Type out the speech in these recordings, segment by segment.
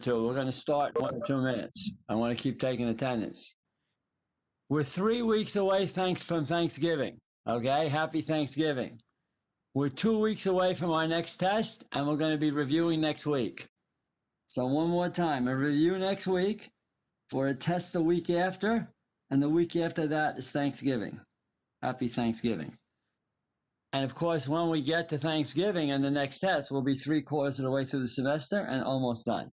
2. We're going to start in 1 or 2 minutes. I want to keep taking attendance. We're 3 weeks away from Thanksgiving. Okay? Happy Thanksgiving. We're 2 weeks away from our next test, and we're going to be reviewing next week. So one more time, a review next week for a test the week after, and the week after that is Thanksgiving. Happy Thanksgiving. And of course, when we get to Thanksgiving and the next test, we'll be 3/4 of the way through the semester and almost done.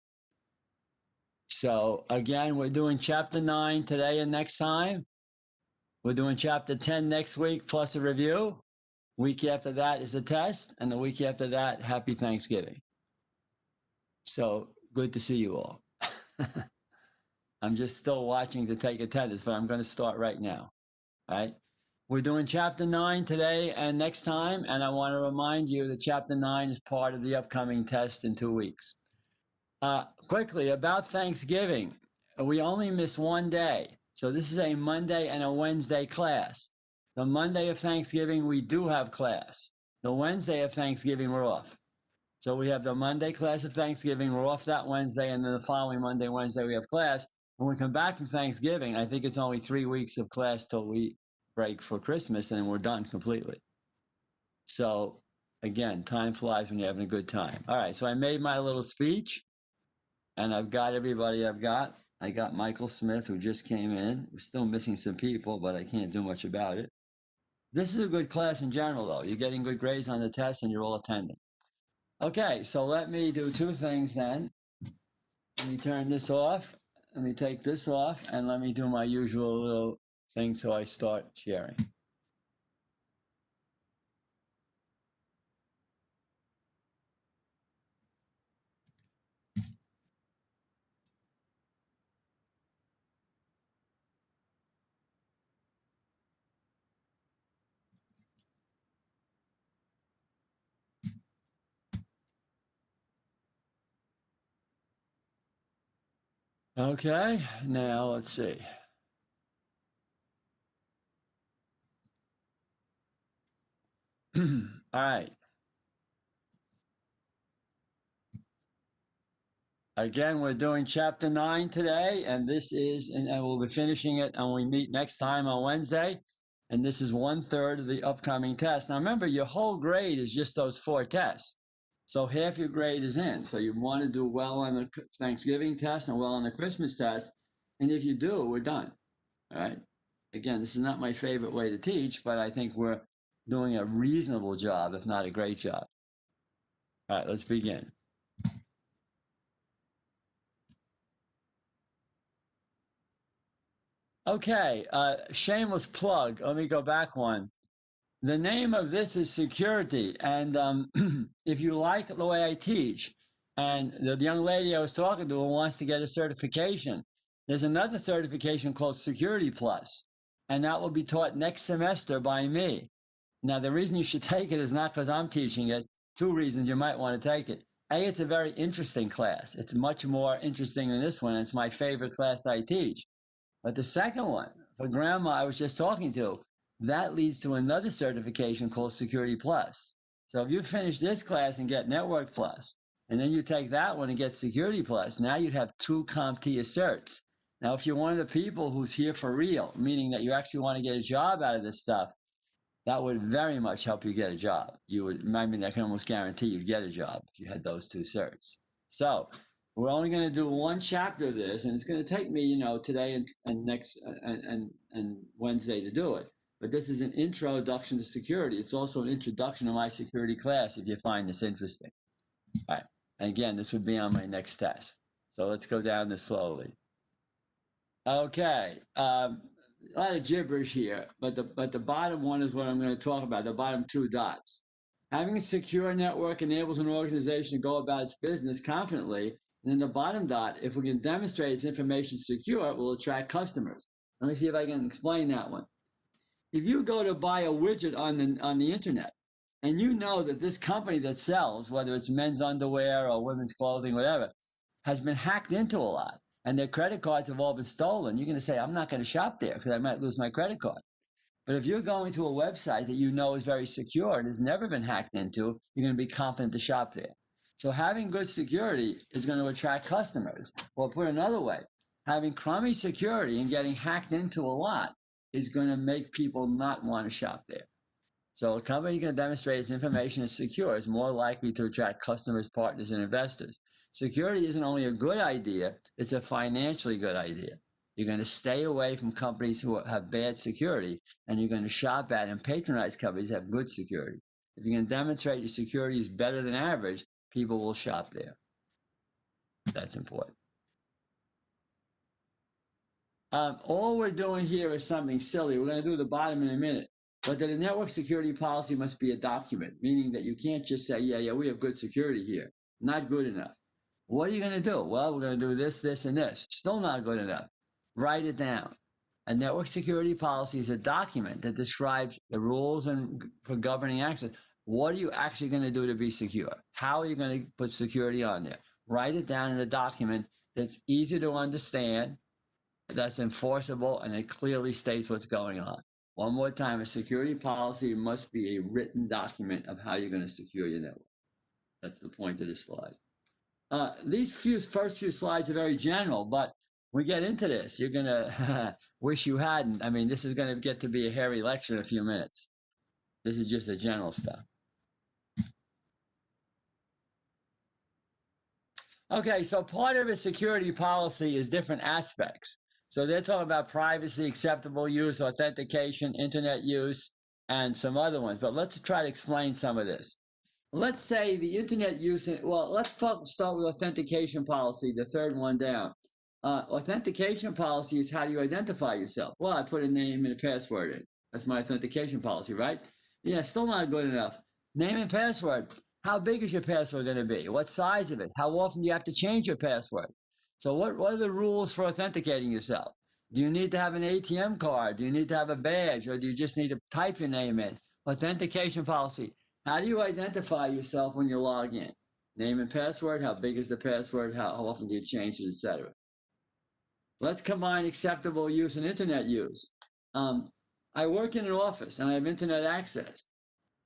So again, we're doing chapter 9 today and next time. We're doing chapter 10 next week plus a review. Week after that is a test, and the week after that, happy Thanksgiving. So good to see you all. I'm just still watching to take attendance, but I'm going to start right now. All right. We're doing chapter 9 today and next time, and I want to remind you that chapter 9 is part of the upcoming test in 2 weeks. Quickly, about Thanksgiving, we only miss one day. So this is a Monday and a Wednesday class. The Monday of Thanksgiving, we do have class. The Wednesday of Thanksgiving, we're off. So we have the Monday class of Thanksgiving, we're off that Wednesday, and then the following Monday, Wednesday, we have class. When we come back from Thanksgiving, I think it's only 3 weeks of class till we break for Christmas, and then we're done completely. So again, time flies when you're having a good time. All right, so I made my little speech, and I've got everybody I've got. I got Michael Smith, who just came in. We're still missing some people, but I can't do much about it. This is a good class in general, though. You're getting good grades on the test, and you're all attending. Okay, so let me do 2 things then. Let me turn this off. Let me take this off, and let me do my usual little thing so I start sharing. Okay, now let's see. All right. Again, we're doing chapter 9 today, and this is, and we'll be finishing it, and we meet next time on Wednesday. And this is 1/3 of the upcoming test. Now remember, your whole grade is just those 4 tests. So half your grade is in. So you want to do well on the Thanksgiving test and well on the Christmas test. And if you do, we're done. All right. Again, this is not my favorite way to teach, but I think we're doing a reasonable job, if not a great job. All right, let's begin. Okay, shameless plug. Let me go back one. The name of this is security. And if you like the way I teach, and the young lady I was talking to wants to get a certification, there's another certification called Security Plus, and that will be taught next semester by me. Now, the reason you should take it is not because I'm teaching it. 2 reasons you might want to take it. A, it's a very interesting class. It's much more interesting than this one. It's my favorite class I teach. But the second one, for grandma I was just talking to, that leads to another certification called Security Plus. So if you finish this class and get Network Plus, and then you take that one and get Security Plus, now you'd have 2 CompTIA certs. Now, if you're one of the people who's here for real, meaning that you actually want to get a job out of this stuff, that would very much help you get a job. You would, I mean, I can almost guarantee you'd get a job if you had those 2 certs. So we're only going to do 1 chapter of this, and it's going to take me, today and next and Wednesday to do it. But this is an introduction to security. It's also an introduction to my security class if you find this interesting. All right. And again, this would be on my next test. So let's go down this slowly. Okay. A lot of gibberish here, but the bottom one is what I'm going to talk about, the bottom 2 dots. Having a secure network enables an organization to go about its business confidently. And then the bottom dot, if we can demonstrate its information secure, it will attract customers. Let me see if I can explain that one. If you go to buy a widget on the internet, and you know that this company that sells, whether it's men's underwear or women's clothing, whatever, has been hacked into a lot, and their credit cards have all been stolen, you're going to say, I'm not going to shop there because I might lose my credit card. But if you're going to a website that you know is very secure and has never been hacked into, you're going to be confident to shop there. So having good security is going to attract customers. Or put another way, having crummy security and getting hacked into a lot is going to make people not want to shop there. So a company can demonstrate its information is secure is more likely to attract customers, partners, and investors. Security isn't only a good idea, it's a financially good idea. You're going to stay away from companies who have bad security, and you're going to shop at and patronize companies that have good security. If you can demonstrate your security is better than average, people will shop there. That's important. All we're doing here is something silly. We're going to do the bottom in a minute. But the network security policy must be a document, meaning that you can't just say, yeah, we have good security here. Not good enough. What are you going to do? Well, we're going to do this, this, and this. Still not good enough. Write it down. A network security policy is a document that describes the rules and for governing access. What are you actually going to do to be secure? How are you going to put security on there? Write it down in a document that's easy to understand, that's enforceable, and it clearly states what's going on. One more time, a security policy must be a written document of how you're going to secure your network. That's the point of this slide. These first few slides are very general, but we get into this, you're going to wish you hadn't. I mean, this is going to get to be a hairy lecture in a few minutes. This is just the general stuff. Okay, so part of a security policy is different aspects. So they're talking about privacy, acceptable use, authentication, internet use, and some other ones. But let's try to explain some of this. Let's say the internet use, well, let's start with authentication policy, the third one down. Authentication policy is how do you identify yourself? Well, I put a name and a password in. That's my authentication policy, right? Yeah, still not good enough. Name and password. How big is your password going to be? What size of it? How often do you have to change your password? So what are the rules for authenticating yourself? Do you need to have an ATM card? Do you need to have a badge? Or do you just need to type your name in? Authentication policy. How do you identify yourself when you log in? Name and password. How big is the password? How often do you change it, etc. Let's combine acceptable use and internet use. I work in an office and I have internet access.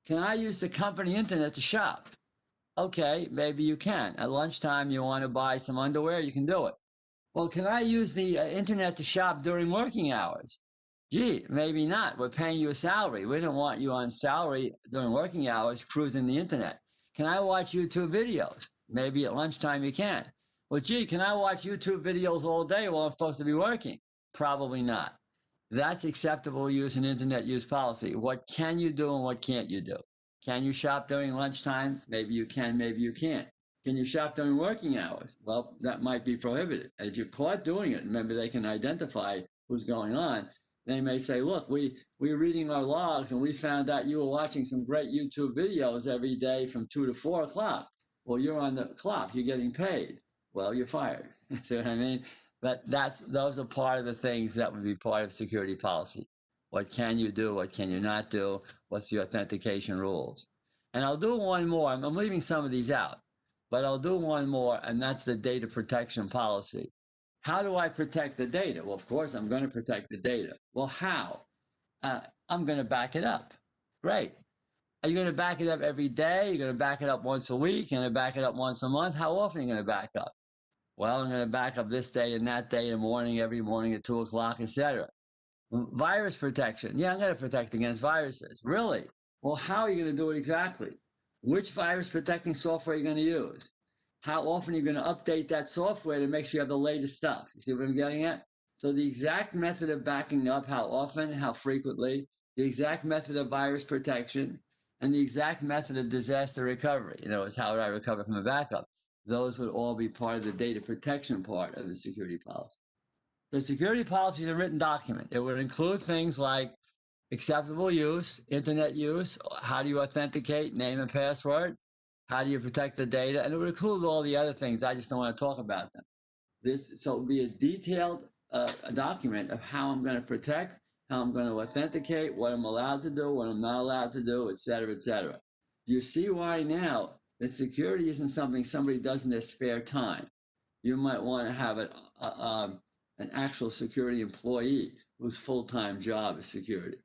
Can I use the company internet to shop? Okay, maybe you can. At lunchtime, you want to buy some underwear, you can do it. Well, can I use the internet to shop during working hours? Gee, maybe not. We're paying you a salary. We don't want you on salary during working hours cruising the internet. Can I watch YouTube videos? Maybe at lunchtime you can. Well, gee, can I watch YouTube videos all day while I'm supposed to be working? Probably not. That's acceptable use and internet use policy. What can you do and what can't you do? Can you shop during lunchtime? Maybe you can, maybe you can't. Can you shop during working hours? Well, that might be prohibited. And if you're caught doing it, remember they can identify who's going on. They may say, look, we're reading our logs and we found out you were watching some great YouTube videos every day from 2 to 4 o'clock. Well, you're on the clock, you're getting paid. Well, you're fired. See what I mean? But those are part of the things that would be part of security policy. What can you do? What can you not do? What's the authentication rules? And I'll do one more. I'm leaving some of these out, but I'll do one more, and that's the data protection policy. How do I protect the data? Well, of course, I'm going to protect the data. Well, how? I'm going to back it up. Great. Are you going to back it up every day? You're going to back it up once a week? You're going to back it up once a month? How often are you going to back up? Well, I'm going to back up this day and that day in the morning, every morning at 2 o'clock, etc. Virus protection. Yeah, I'm going to protect against viruses. Really? Well, how are you going to do it exactly? Which virus protecting software are you going to use? How often are you going to update that software to make sure you have the latest stuff? You see what I'm getting at? So the exact method of backing up, how often, how frequently, the exact method of virus protection, and the exact method of disaster recovery. Is how would I recover from a backup? Those would all be part of the data protection part of the security policy. The security policy is a written document. It would include things like acceptable use, internet use, how do you authenticate, name and password, how do you protect the data, and it would include all the other things. I just don't want to talk about them. So it would be a detailed document of how I'm going to protect, how I'm going to authenticate, what I'm allowed to do, what I'm not allowed to do, et cetera, et cetera. Do you see why now that security isn't something somebody does in their spare time? You might want to have an actual security employee whose full-time job is security,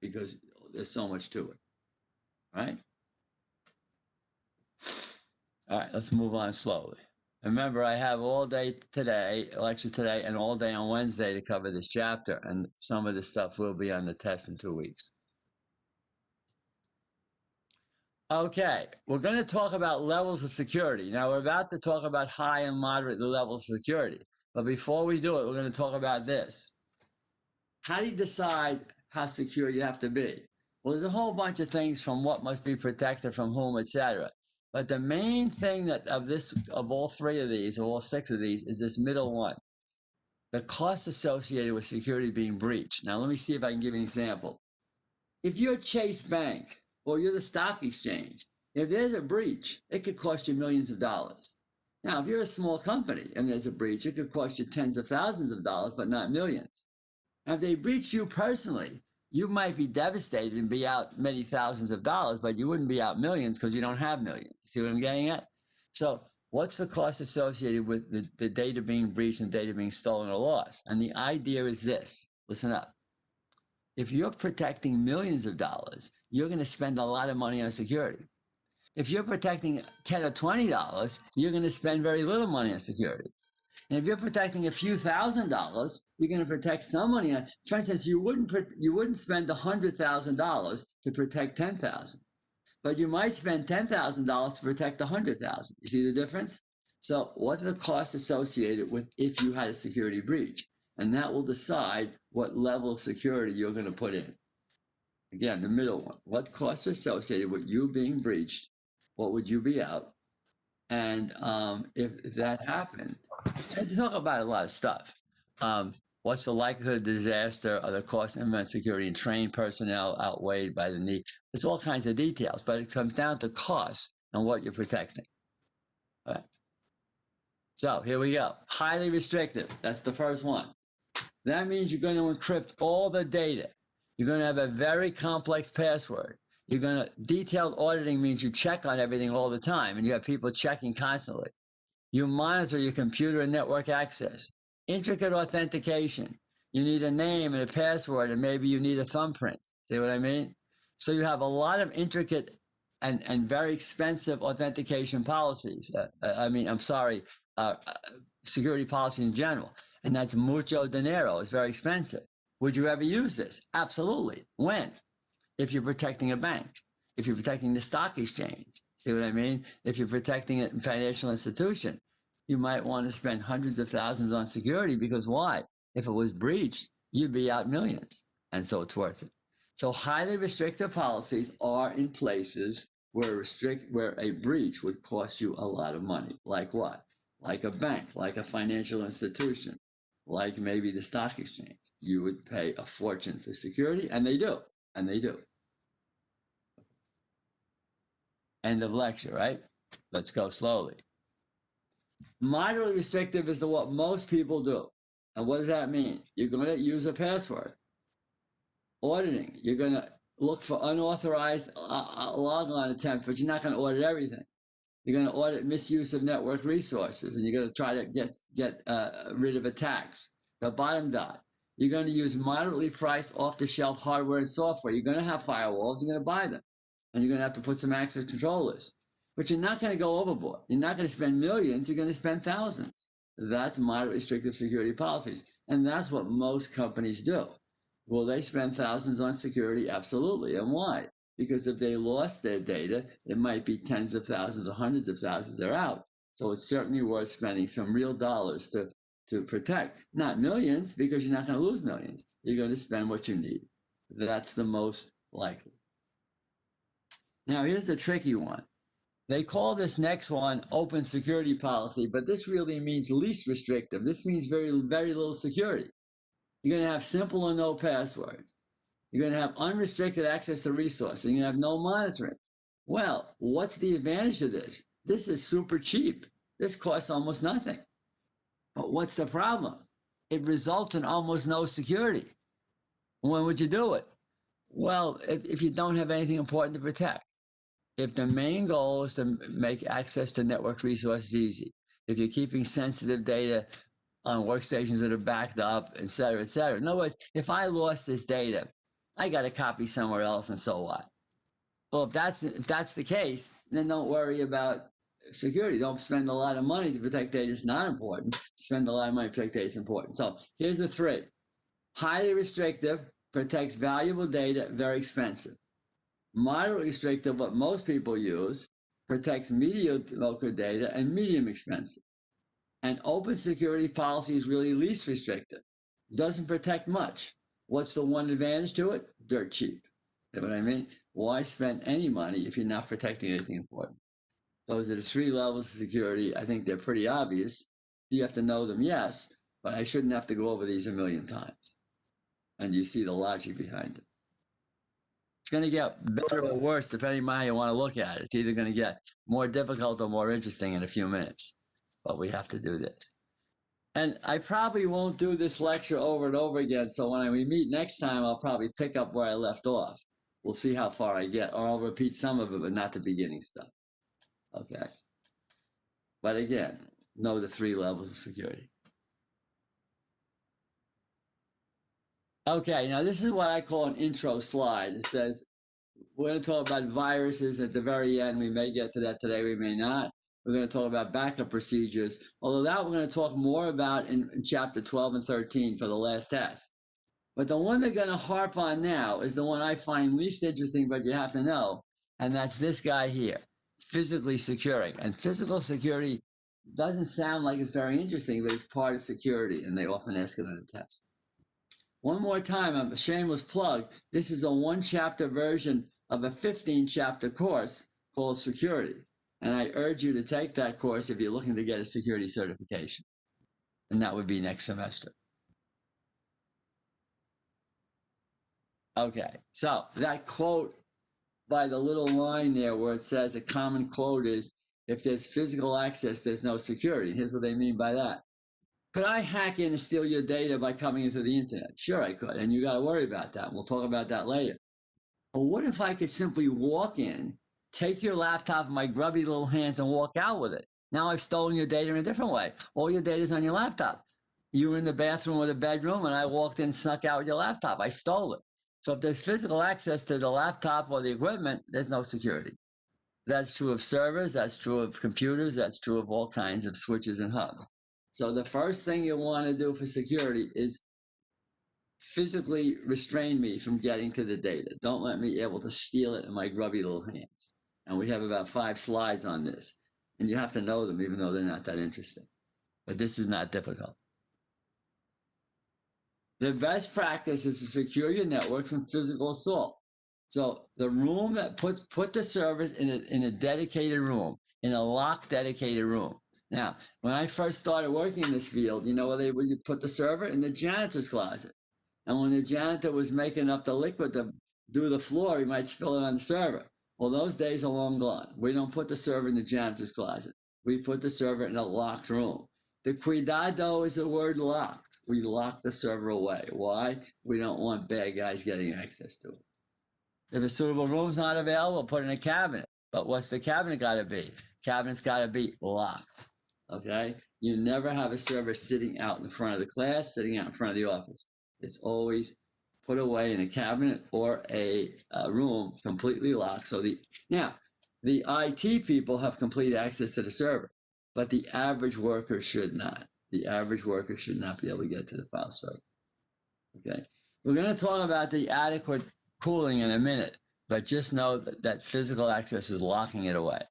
because there's so much to it, right? All right, let's move on slowly. Remember, I have all day today, lecture today, and all day on Wednesday to cover this chapter, and some of this stuff will be on the test in 2 weeks. Okay, we're going to talk about levels of security. Now, we're about to talk about high and moderate levels of security. But before we do it, we're going to talk about this. How do you decide how secure you have to be? Well, there's a whole bunch of things from what must be protected from whom, etc. But the main thing that of all three of these, or all six of these, is this middle one. The cost associated with security being breached. Now, let me see if I can give you an example. If you're Chase Bank or you're the stock exchange, if there's a breach, it could cost you millions of dollars. Now, if you're a small company and there's a breach, it could cost you tens of thousands of dollars, but not millions. Now, if they breach you personally, you might be devastated and be out many thousands of dollars, but you wouldn't be out millions because you don't have millions. See what I'm getting at? So what's the cost associated with the data being breached and data being stolen or lost? And the idea is this. Listen up. If you're protecting millions of dollars, you're going to spend a lot of money on security. If you're protecting $10 or $20, you're going to spend very little money on security. And if you're protecting a few $1,000s, you're going to protect some money on. For instance, you wouldn't spend $100,000 to protect 10,000, but you might spend $10,000 to protect 100,000. You see the difference? So, what are the costs associated with if you had a security breach? And that will decide what level of security you're going to put in. Again, the middle one. What costs are associated with you being breached? What would you be out? And if that happened, and to talk about a lot of stuff. What's the likelihood of disaster? Are the cost of implement security and trained personnel outweighed by the need? There's all kinds of details, but it comes down to cost and what you're protecting. All right. So here we go. Highly restrictive. That's the first one. That means you're going to encrypt all the data. You're going to have a very complex password. You're going to, detailed auditing means you check on everything all the time and you have people checking constantly. You monitor your computer and network access. Intricate authentication. You need a name and a password, and maybe you need a thumbprint. See what I mean? So you have a lot of intricate and very expensive authentication policies. Security policies in general. And that's mucho dinero. It's very expensive. Would you ever use this? Absolutely. When? If you're protecting a bank. If you're protecting the stock exchange. See what I mean? If you're protecting a financial institution, you might want to spend hundreds of thousands on security because why? If it was breached, you'd be out millions. And so it's worth it. So highly restrictive policies are in places where a breach would cost you a lot of money. Like what? Like a bank, like a financial institution, like maybe the stock exchange. You would pay a fortune for security, and they do. And they do. End of lecture, right? Let's go slowly. Moderately restrictive is what most people do. And what does that mean? You're going to use a password. Auditing, you're going to look for unauthorized logon attempts, but you're not going to audit everything. You're going to audit misuse of network resources, and you're going to try to get rid of attacks. The bottom dot, you're going to use moderately priced off-the-shelf hardware and software. You're going to have firewalls. You're going to buy them. And you're going to have to put some access controllers. But you're not going to go overboard. You're not going to spend millions. You're going to spend thousands. That's moderate restrictive security policies. And that's what most companies do. Will they spend thousands on security? Absolutely. And why? Because if they lost their data, it might be tens of thousands or hundreds of thousands. They're out. So it's certainly worth spending some real dollars to protect. Not millions, because you're not going to lose millions. You're going to spend what you need. That's the most likely. Now, here's the tricky one. They call this next one open security policy, but this really means least restrictive. This means very, very little security. You're going to have simple or no passwords. You're going to have unrestricted access to resources. You're going to have no monitoring. Well, what's the advantage of this? This is super cheap. This costs almost nothing. But what's the problem? It results in almost no security. When would you do it? Well, if you don't have anything important to protect. If the main goal is to make access to network resources easy, if you're keeping sensitive data on workstations that are backed up, et cetera, et cetera. In other words, if I lost this data, I got a copy somewhere else, and so what? Well, if that's the case, then don't worry about security. Don't spend a lot of money to protect data is not important. Spend a lot of money to protect data is important. So here's the three. Highly restrictive, protects valuable data, very expensive. Moderately restrictive, what most people use, protects mediocre data and medium expensive. And open security policy is really least restrictive. Doesn't protect much. What's the one advantage to it? Dirt cheap. You know what I mean? Why spend any money if you're not protecting anything important? Those are the three levels of security. I think they're pretty obvious. You have to know them, yes, but I shouldn't have to go over these a million times. And you see the logic behind it. It's going to get better or worse depending on how you want to look at it. It's either going to get more difficult or more interesting in a few minutes. But we have to do this. And I probably won't do this lecture over and over again. So when we meet next time, I'll probably pick up where I left off. We'll see how far I get, or I'll repeat some of it, but not the beginning stuff. Okay. But again, know the three levels of security. Okay, now this is what I call an intro slide. It says, we're going to talk about viruses at the very end. We may get to that today, we may not. We're going to talk about backup procedures, although that we're going to talk more about in chapter 12 and 13 for the last test. But the one they're going to harp on now is the one I find least interesting, but you have to know, and that's this guy here, physically securing. And physical security doesn't sound like it's very interesting, but it's part of security, and they often ask it on the test. One more time, a shameless plug. This is a one-chapter version of a 15-chapter course called Security. And I urge you to take that course if you're looking to get a security certification. And that would be next semester. Okay, so that quote by the little line there where it says a common quote is, if there's physical access, there's no security. Here's what they mean by that. Could I hack in and steal your data by coming into the internet? Sure, I could. And you got to worry about that. We'll talk about that later. But what if I could simply walk in, take your laptop in my grubby little hands and walk out with it? Now I've stolen your data in a different way. All your data is on your laptop. You were in the bathroom or the bedroom and I walked in and snuck out with your laptop. I stole it. So if there's physical access to the laptop or the equipment, there's no security. That's true of servers. That's true of computers. That's true of all kinds of switches and hubs. So the first thing you want to do for security is physically restrain me from getting to the data. Don't let me be able to steal it in my grubby little hands. And we have about 5 slides on this. And you have to know them, even though they're not that interesting. But this is not difficult. The best practice is to secure your network from physical assault. So the room that put the servers in a dedicated room, in a locked dedicated room. Now, when I first started working in this field, you know where they would put the server? In the janitor's closet. And when the janitor was making up the liquid to do the floor, he might spill it on the server. Well, those days are long gone. We don't put the server in the janitor's closet. We put the server in a locked room. The cuidado is the word locked. We lock the server away. Why? We don't want bad guys getting access to it. If a suitable room's not available, put it in a cabinet. But what's the cabinet got to be? Cabinet's got to be locked. Okay? You never have a server sitting out in front of the class, sitting out in front of the office. It's always put away in a cabinet or a room completely locked. So now, the IT people have complete access to the server, but the average worker should not. The average worker should not be able to get to the file server. Okay? We're going to talk about the adequate cooling in a minute, but just know that physical access is locking it away.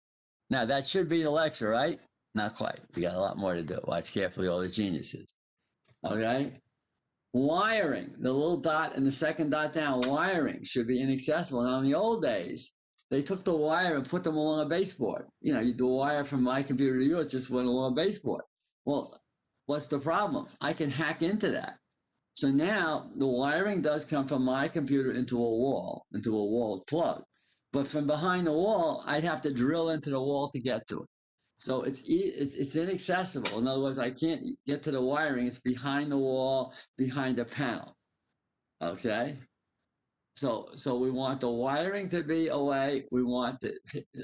Now, that should be the lecture, right? Not quite. We got a lot more to do. Watch carefully, all the geniuses. Okay? Wiring, the little dot and the second dot down, wiring should be inaccessible. Now, in the old days, they took the wire and put them along a baseboard. You know, you do a wire from my computer to yours, just went along a baseboard. Well, what's the problem? I can hack into that. So now the wiring does come from my computer into a wall plug. But from behind the wall, I'd have to drill into the wall to get to it. So it's inaccessible. In other words, I can't get to the wiring. It's behind the wall, behind the panel. Okay? So we want the wiring to be away. We want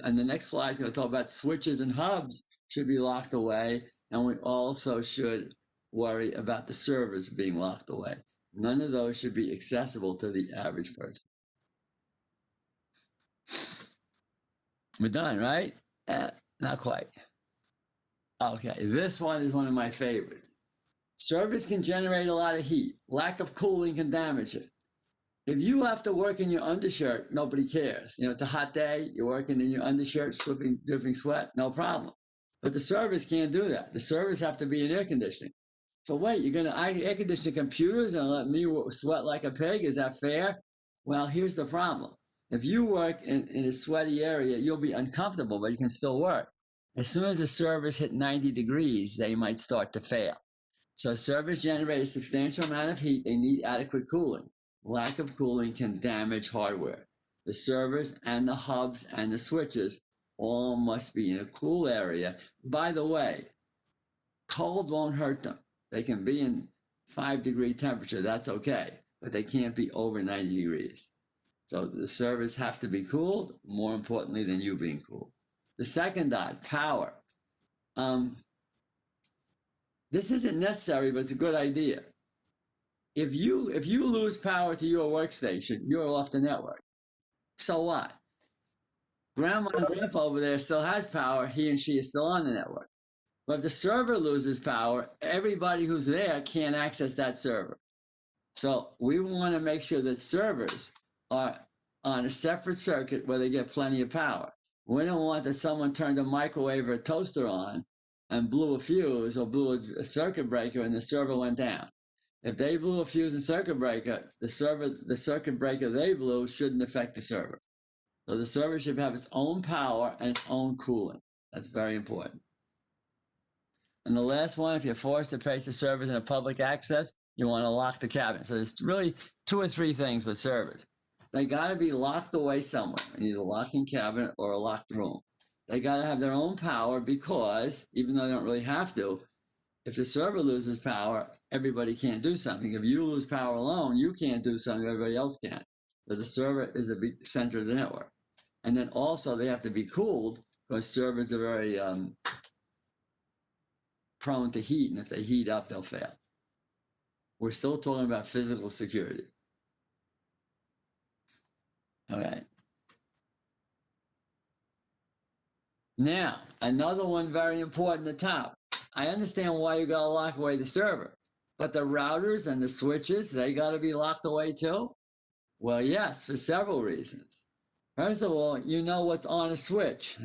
and the next slide is going to talk about switches and hubs should be locked away. And we also should worry about the servers being locked away. None of those should be accessible to the average person. We're done, right? Not quite. Okay, this one is one of my favorites. Servers can generate a lot of heat. Lack of cooling can damage it. If you have to work in your undershirt, nobody cares. You know, it's a hot day, you're working in your undershirt, dripping sweat, no problem. But the servers can't do that. The servers have to be in air conditioning. So wait, you're going to air condition computers and let me sweat like a pig? Is that fair? Well, here's the problem. If you work in a sweaty area, you'll be uncomfortable, but you can still work. As soon as the servers hit 90 degrees, they might start to fail. So servers generate a substantial amount of heat. They need adequate cooling. Lack of cooling can damage hardware. The servers and the hubs and the switches all must be in a cool area. By the way, cold won't hurt them. They can be in 5-degree temperature. That's okay. But they can't be over 90 degrees. So the servers have to be cooled, more importantly than you being cooled. The second dot, power. This isn't necessary, but it's a good idea. If you lose power to your workstation, you're off the network. So what? Grandma and grandpa over there still has power. He and she is still on the network. But if the server loses power, everybody who's there can't access that server. So we want to make sure that servers are on a separate circuit where they get plenty of power. We don't want that someone turned a microwave or a toaster on and blew a fuse or blew a circuit breaker and the server went down. If they blew a fuse and circuit breaker, the circuit breaker they blew shouldn't affect the server. So the server should have its own power and its own cooling. That's very important. And the last one, if you're forced to face the servers in a public access, you want to lock the cabinet. So there's really 2 or 3 things with servers. They got to be locked away somewhere, in either a locking cabinet or a locked room. They got to have their own power because, even though they don't really have to, if the server loses power, everybody can't do something. If you lose power alone, you can't do something everybody else can. So the server is the center of the network. And then also they have to be cooled because servers are very prone to heat, and if they heat up, they'll fail. We're still talking about physical security. Okay. Now, another one very important at the top. I understand why you got to lock away the server, but the routers and the switches, they got to be locked away too? Well, yes, for several reasons. First of all, you know what's on a switch,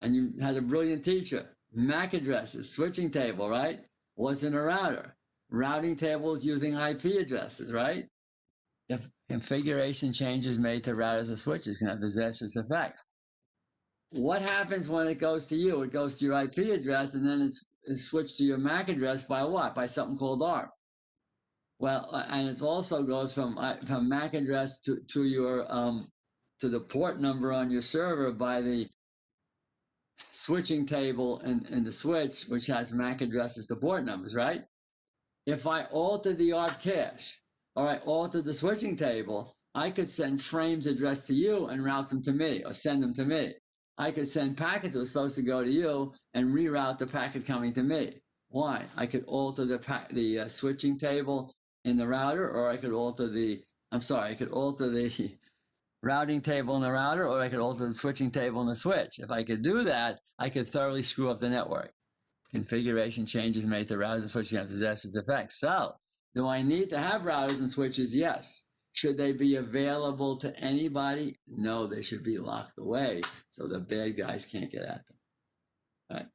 and you had a brilliant teacher. MAC addresses, switching table, right? What's in a router? Routing tables using IP addresses, right? If configuration changes made to routers or switches can have disastrous effects. What happens when it goes to you? It goes to your IP address, and then it's switched to your MAC address by what? By something called ARP. Well, and it also goes from MAC address to your to the port number on your server by the switching table and the switch, which has MAC addresses to port numbers, right? If I alter the ARP cache or I alter the switching table, I could send frames addressed to you and route them to me or send them to me. I could send packets that were supposed to go to you and reroute the packet coming to me. Why? I could alter the switching table in the router, or I could alter the routing table in the router, or I could alter the switching table in the switch. If I could do that, I could thoroughly screw up the network. Configuration changes made to routers and switches have disastrous effects. So, do I need to have routers and switches? Yes. Should they be available to anybody? No, they should be locked away so the bad guys can't get at them. All right.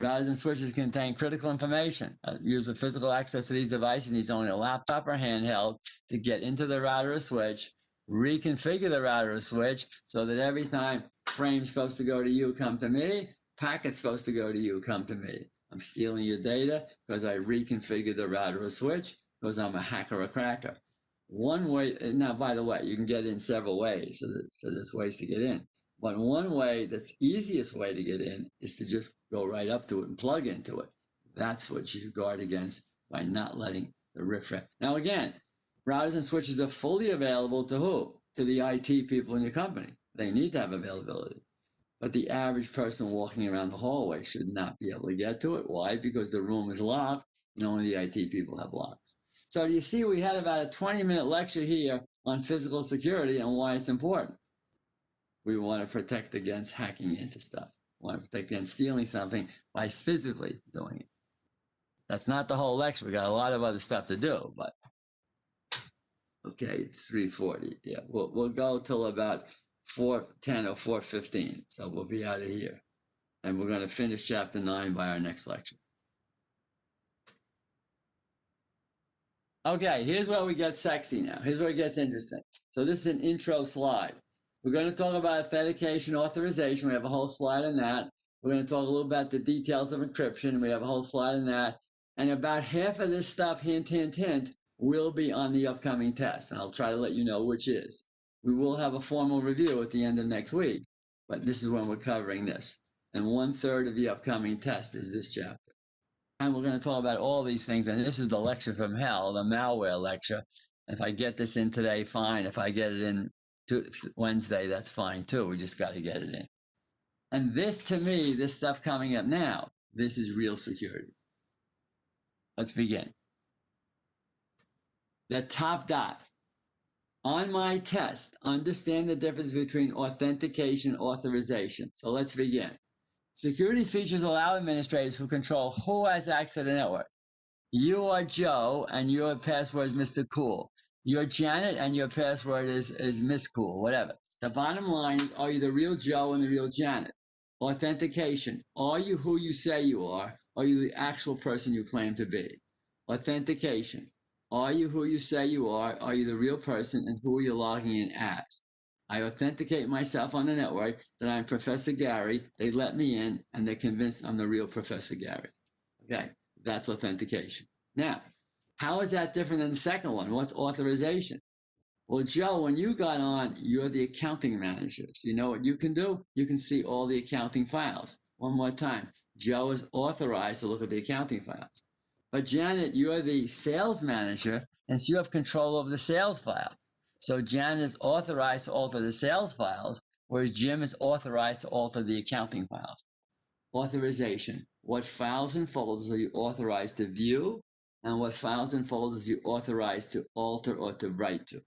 Routers and switches contain critical information. A user with physical access to these devices needs only a laptop or handheld to get into the router or switch, reconfigure the router or switch so that every time frame's supposed to go to you, come to me, packet's supposed to go to you, come to me. I'm stealing your data because I reconfigured the router or switch because I'm a hacker or cracker. One way, now by the way, you can get in several ways, so there's ways to get in. But one way, that's the easiest way to get in, is to just go right up to it and plug into it. That's what you guard against by not letting the riffraff. Now again, routers and switches are fully available to who? To the IT people in your company. They need to have availability. But the average person walking around the hallway should not be able to get to it. Why? Because the room is locked and only the IT people have locks. So you see, we had about a 20-minute lecture here on physical security and why it's important. We want to protect against hacking into stuff. want to protect against stealing something by physically doing it. That's not the whole lecture. We got a lot of other stuff to do, but okay, it's 3:40. Yeah, we'll go till about 4:10 or 4:15. So we'll be out of here, and we're going to finish chapter 9 by our next lecture. Okay, here's where we get sexy now. Here's where it gets interesting. So this is an intro slide. We're going to talk about authentication authorization. We have a whole slide on that. We're going to talk a little about the details of encryption. We have a whole slide on that. And about half of this stuff, hint, hint, hint, will be on the upcoming test. And I'll try to let you know which is. We will have a formal review at the end of next week, but this is when we're covering this. And 1/3 of the upcoming test is this chapter. And we're going to talk about all these things. And this is the lecture from hell, the malware lecture. If I get this in today, fine. If I get it in Wednesday, that's fine too. We just got to get it in. And this, to me, this stuff coming up now, this is real security. Let's begin. The top dot. On my test, understand the difference between authentication and authorization. So let's begin. Security features allow administrators who control who has access to the network. You are Joe, and your password is Mr. Cool. You're Janet, and your password is Miss Cool, whatever. The bottom line is, are you the real Joe and the real Janet? Authentication. Are you who you say you are? Are you the actual person you claim to be? Authentication. Are you who you say you are? Are you the real person, and who are you logging in as? I authenticate myself on the network that I'm Professor Gary. They let me in, and they're convinced I'm the real Professor Gary. Okay, that's authentication. Now, how is that different than the second one? What's authorization? Well, Joe, when you got on, you're the accounting manager. So you know what you can do? You can see all the accounting files. One more time. Joe is authorized to look at the accounting files. But Janet, you're the sales manager, and so you have control over the sales file. So Janet is authorized to alter the sales files, whereas Jim is authorized to alter the accounting files. Authorization. What files and folders are you authorized to view, and what files and folders are you authorized to alter or to write to?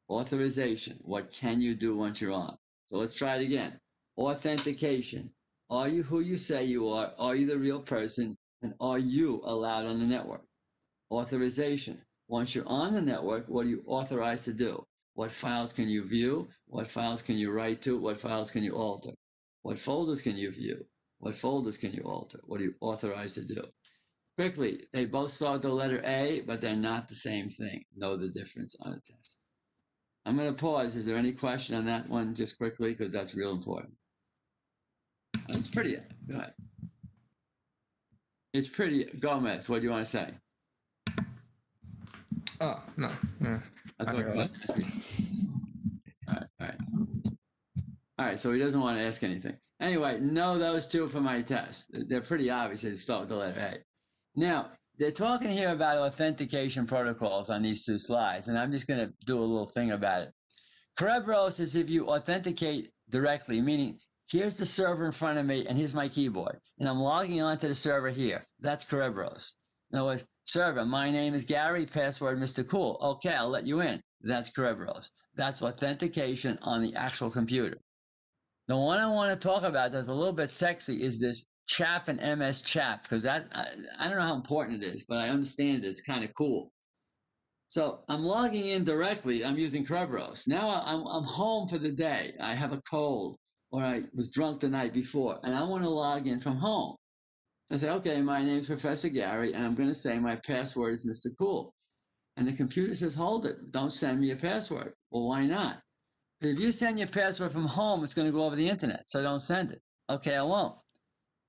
Authorization. What can you do once you're on? So let's try it again. Authentication. Are you who you say you are? Are you the real person? And are you allowed on the network? Authorization. Once you're on the network, what are you authorized to do? What files can you view? What files can you write to? What files can you alter? What folders can you view? What folders can you alter? What are you authorized to do? Quickly, they both start with the letter A, but they're not the same thing. Know the difference on a test. I'm going to pause. Is there any question on that one just quickly? Because that's real important. It's pretty. Go ahead. It's pretty. Gomez, what do you want to say? Oh, no. That's what Glenn asked me. All right. All right, so he doesn't want to ask anything. Anyway, know those two for my test. They're pretty obvious. They start with the letter A. Now, they're talking here about authentication protocols on these two slides, and I'm just going to do a little thing about it. Kerberos is if you authenticate directly, meaning here's the server in front of me, and here's my keyboard, and I'm logging onto the server here. That's Kerberos. In other words, server, my name is Gary, password Mr. Cool. Okay, I'll let you in. That's Kerberos. That's authentication on the actual computer. The one I want to talk about that's a little bit sexy is this CHAP and MS CHAP, because that I don't know how important it is, but I understand it. It's kind of cool. So I'm logging in directly. I'm using Kerberos. Now I'm home for the day. I have a cold, or I was drunk the night before, and I want to log in from home. I say, okay, my name's Professor Gary, and I'm going to say my password is Mr. Cool. And the computer says, hold it. Don't send me a password. Well, why not? If you send your password from home, it's going to go over the internet, so don't send it. Okay, I won't.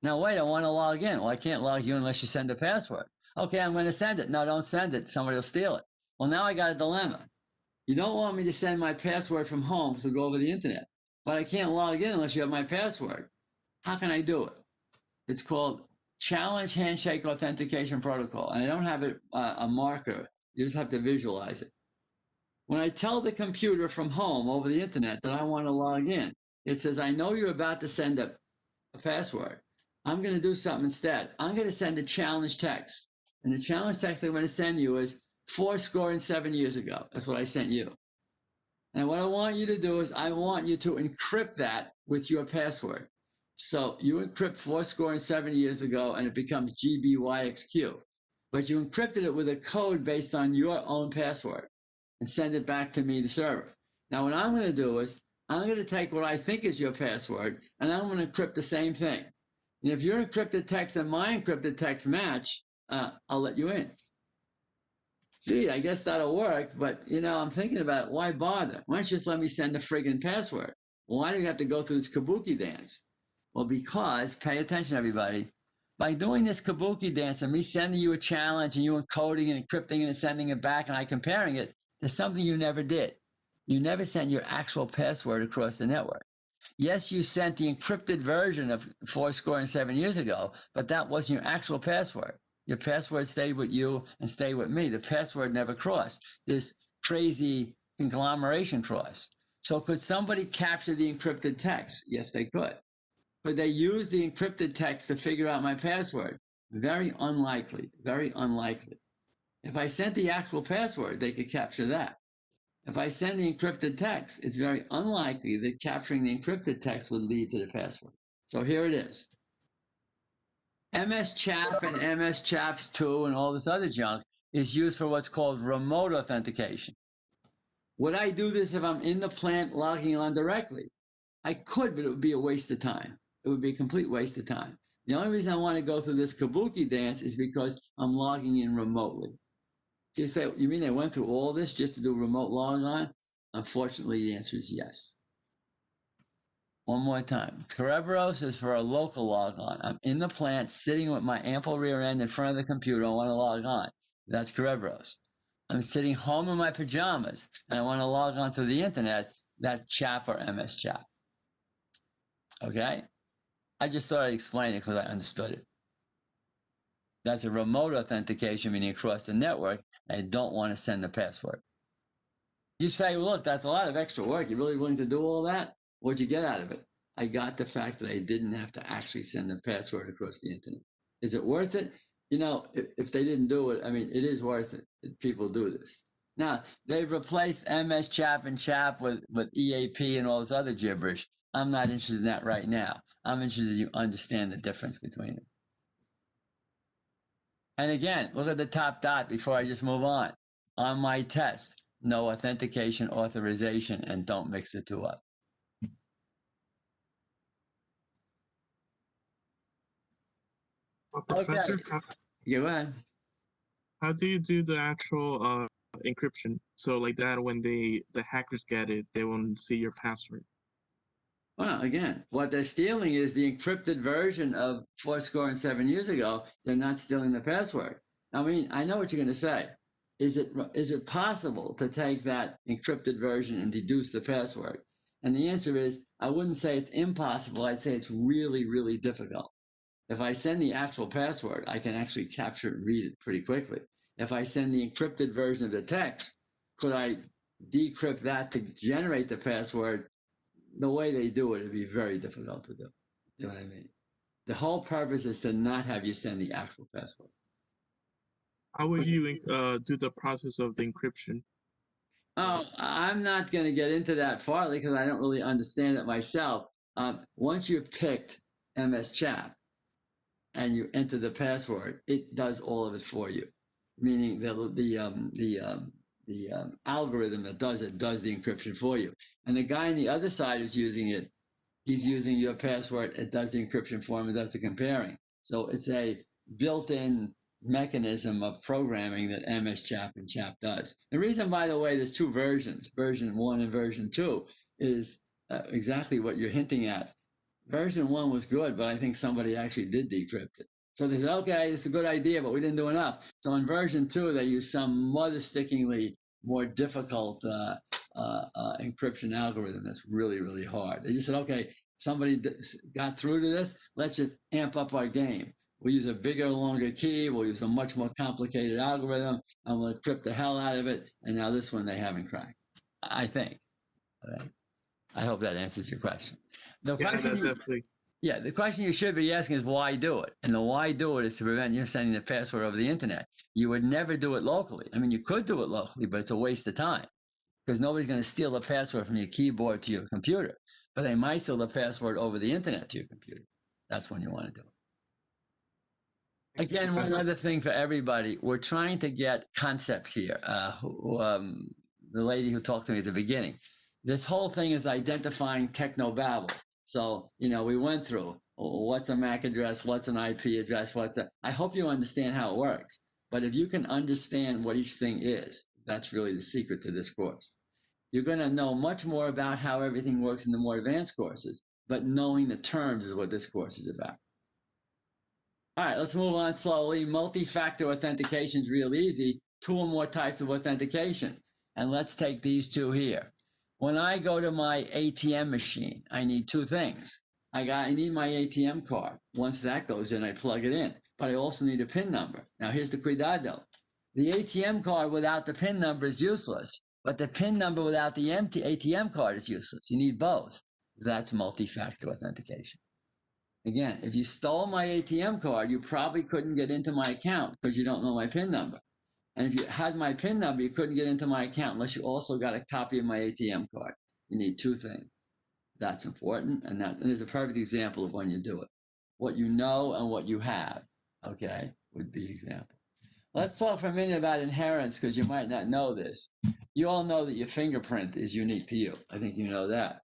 Now, wait, I want to log in. Well, I can't log you unless you send a password. Okay, I'm going to send it. No, don't send it. Somebody will steal it. Well, now I got a dilemma. You don't want me to send my password from home to go over the internet, but I can't log in unless you have my password. How can I do it? It's called Challenge Handshake Authentication Protocol, and I don't have it a marker. You just have to visualize it. When I tell the computer from home over the internet that I want to log in, it says, I know you're about to send a password. I'm going to do something instead. I'm going to send a challenge text. And the challenge text I'm going to send you is 7 years ago. That's what I sent you. And what I want you to do is I want you to encrypt that with your password. So you encrypt 7 years ago and it becomes GBYXQ. But you encrypted it with a code based on your own password and send it back to me, the server. Now, what I'm going to do is I'm going to take what I think is your password and I'm going to encrypt the same thing. And if your encrypted text and my encrypted text match, I'll let you in. Gee, I guess that'll work, but I'm thinking about it. Why bother? Why don't you just let me send the friggin' password? Well, why do you have to go through this kabuki dance? Well, because, pay attention, everybody, by doing this kabuki dance and me sending you a challenge and you encoding and encrypting it and sending it back and I comparing it, there's something you never did. You never sent your actual password across the network. Yes, you sent the encrypted version of 7 years ago, but that wasn't your actual password. Your password stayed with you and stayed with me. The password never crossed. This crazy conglomeration crossed. So could somebody capture the encrypted text? Yes, they could. Could they use the encrypted text to figure out my password? Very unlikely, very unlikely. If I sent the actual password, they could capture that. If I send the encrypted text, it's very unlikely that capturing the encrypted text would lead to the password. So here it is. MS-CHAP and MS-CHAPS2 and all this other junk is used for what's called remote authentication. Would I do this if I'm in the plant logging on directly? I could, but it would be a waste of time. It would be a complete waste of time. The only reason I want to go through this kabuki dance is because I'm logging in remotely. So you say, you mean they went through all this just to do remote log on? Unfortunately, the answer is yes. One more time. Kerberos is for a local log on. I'm in the plant sitting with my ample rear end in front of the computer. I want to log on. That's Kerberos. I'm sitting home in my pajamas and I want to log on through the internet. That's CHAP or MS-CHAP. Okay? I just thought I'd explain it because I understood it. That's a remote authentication, meaning across the network. I don't want to send the password. You say, well, look, that's a lot of extra work. You're really willing to do all that? What'd you get out of it? I got the fact that I didn't have to actually send the password across the internet. Is it worth it? If they didn't do it, I mean, it is worth it. People do this. Now, they've replaced MS-CHAP and CHAP with EAP and all this other gibberish. I'm not interested in that right now. I'm interested in you understand the difference between them. And again, look at the top dot before I just move on. On my test, no authentication, authorization, and don't mix the two up. Professor, Okay. Go ahead. How do you do the actual encryption? So like that, when the hackers get it, they won't see your password. Well, again, what they're stealing is the encrypted version of 7 years ago. They're not stealing the password. I mean, I know what you're going to say. Is it possible to take that encrypted version and deduce the password? And the answer is, I wouldn't say it's impossible. I'd say it's really, really difficult. If I send the actual password, I can actually capture and read it pretty quickly. If I send the encrypted version of the text, could I decrypt that to generate the password? The way they do it, it'd be very difficult to do. You know what I mean? The whole purpose is to not have you send the actual password. How would you do the process of the encryption? Oh, I'm not going to get into that partly because I don't really understand it myself. Once you've picked MS-CHAP and you enter the password, it does all of it for you. Meaning the algorithm that does it does the encryption for you. And the guy on the other side is using it. He's using your password. It does the encryption for him. It does the comparing. So it's a built-in mechanism of programming that MS-CHAP and CHAP does. The reason, by the way, there's two versions, version 1 and version 2, is exactly what you're hinting at. Version 1 was good, but I think somebody actually did decrypt it. So they said, okay, it's a good idea, but we didn't do enough. So in version 2, they used some mother-stickingly more difficult encryption algorithm that's really, really hard. They just said, okay, somebody got through to this. Let's just amp up our game. We'll use a bigger, longer key. We'll use a much more complicated algorithm, and we'll encrypt the hell out of it. And now this one they haven't cracked, I think. Right? I hope that answers your question. The question you should be asking is why do it? And the why do it is to prevent you sending the password over the internet. You would never do it locally. I mean, you could do it locally, but it's a waste of time because nobody's going to steal the password from your keyboard to your computer. but they might steal the password over the internet to your computer. That's when you want to do it. Thank you, Again, one Professor. other thing for everybody, we're trying to get concepts here. The lady who talked to me at the beginning, this whole thing is identifying technobabble. So, we went through what's a MAC address, what's an IP address, I hope you understand how it works. But if you can understand what each thing is, that's really the secret to this course. You're going to know much more about how everything works in the more advanced courses, but knowing the terms is what this course is about. All right, let's move on slowly. Multi-factor authentication is real easy. 2 or more types of authentication. And let's take these 2 here. When I go to my ATM machine, I need 2 things. I need my ATM card. Once that goes in, I plug it in. But I also need a PIN number. Now here's the cuidado. The ATM card without the PIN number is useless, but the PIN number without the empty ATM card is useless. You need both. That's multi-factor authentication. Again, if you stole my ATM card, you probably couldn't get into my account because you don't know my PIN number. And if you had my PIN number, you couldn't get into my account unless you also got a copy of my ATM card. You need 2 things. That's important, and is a perfect example of when you do it. What you know and what you have, okay, would be example. Let's talk for a minute about inheritance because you might not know this. You all know that your fingerprint is unique to you. I think you know that.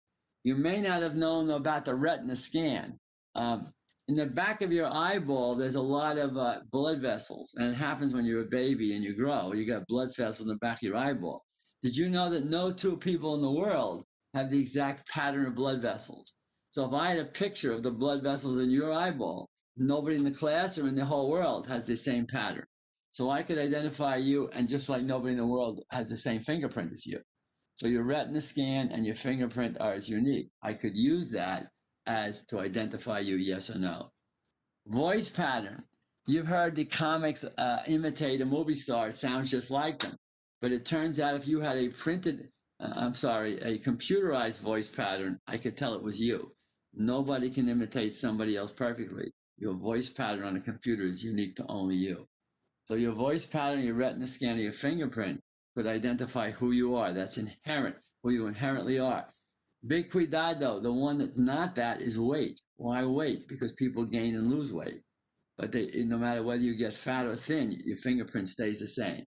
You may not have known about the retina scan. In the back of your eyeball, there's a lot of blood vessels, and it happens when you're a baby and you grow. You got blood vessels in the back of your eyeball. Did you know that no 2 people in the world have the exact pattern of blood vessels? So if I had a picture of the blood vessels in your eyeball, nobody in the class or in the whole world has the same pattern. So I could identify you, and just like nobody in the world has the same fingerprint as you. So your retina scan and your fingerprint are as unique. I could use that as to identify you, yes or no. Voice pattern. You've heard the comics imitate a movie star. It sounds just like them. But it turns out if you had a computerized voice pattern, I could tell it was you. Nobody can imitate somebody else perfectly. Your voice pattern on a computer is unique to only you. So your voice pattern, your retina scan, or your fingerprint could identify who you are. That's inherent, who you inherently are. Big cuidado, the one that's not that is weight. Why weight? Because people gain and lose weight. But no matter whether you get fat or thin, your fingerprint stays the same.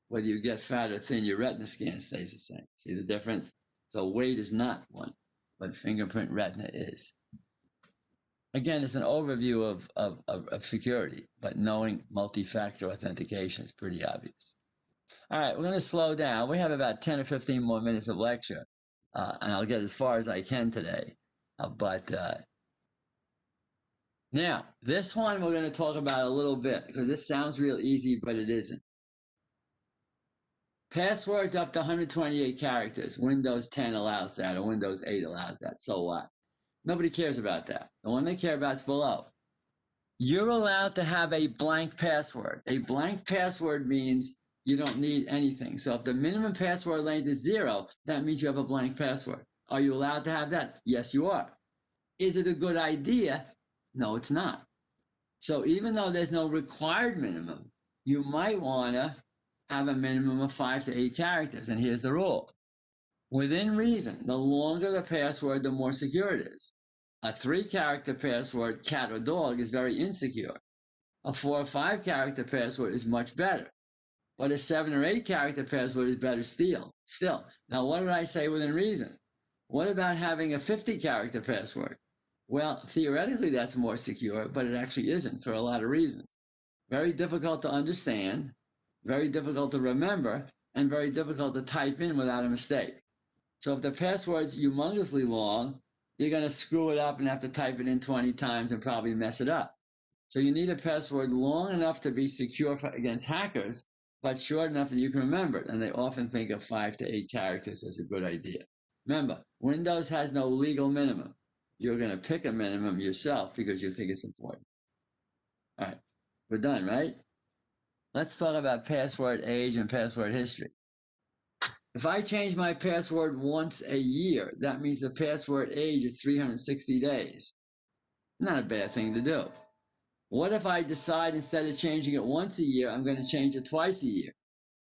Whether you get fat or thin, your retina scan stays the same. See the difference? So weight is not one, but fingerprint retina is. Again, it's an overview of security, but knowing multi-factor authentication is pretty obvious. All right, we're going to slow down. We have about 10 or 15 more minutes of lecture. And I'll get as far as I can today. Now, this one we're going to talk about a little bit because this sounds real easy, but it isn't. Passwords up to 128 characters. Windows 10 allows that, or Windows 8 allows that. So what? Nobody cares about that. The one they care about is below. You're allowed to have a blank password. A blank password means you don't need anything. So if the minimum password length is 0, that means you have a blank password. Are you allowed to have that? Yes, you are. Is it a good idea? No, it's not. So even though there's no required minimum, you might want to have a minimum of 5 to 8 characters. And here's the rule. Within reason, the longer the password, the more secure it is. A 3-character password, cat or dog, is very insecure. A 4 or 5-character password is much better. But a 7 or 8-character password is better still. Now, what did I say within reason? What about having a 50-character password? Well, theoretically, that's more secure, but it actually isn't for a lot of reasons. Very difficult to understand, very difficult to remember, and very difficult to type in without a mistake. So if the password's humongously long, you're going to screw it up and have to type it in 20 times and probably mess it up. So you need a password long enough to be secure against hackers, but short enough that you can remember it. And they often think of 5 to 8 characters as a good idea. Remember, Windows has no legal minimum. You're going to pick a minimum yourself because you think it's important. All right, we're done, right? Let's talk about password age and password history. If I change my password once a year, that means the password age is 360 days. Not a bad thing to do. What if I decide instead of changing it once a year, I'm going to change it twice a year?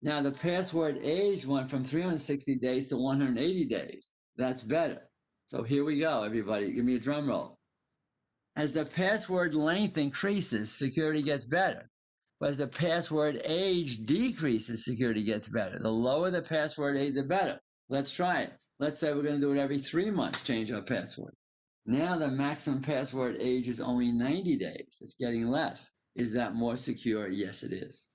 Now the password age went from 360 days to 180 days. That's better. So here we go, everybody. Give me a drum roll. As the password length increases, security gets better. But as the password age decreases, security gets better. The lower the password age, the better. Let's try it. Let's say we're going to do it every 3 months, change our password. Now the maximum password age is only 90 days. It's getting less. Is that more secure? Yes, it is.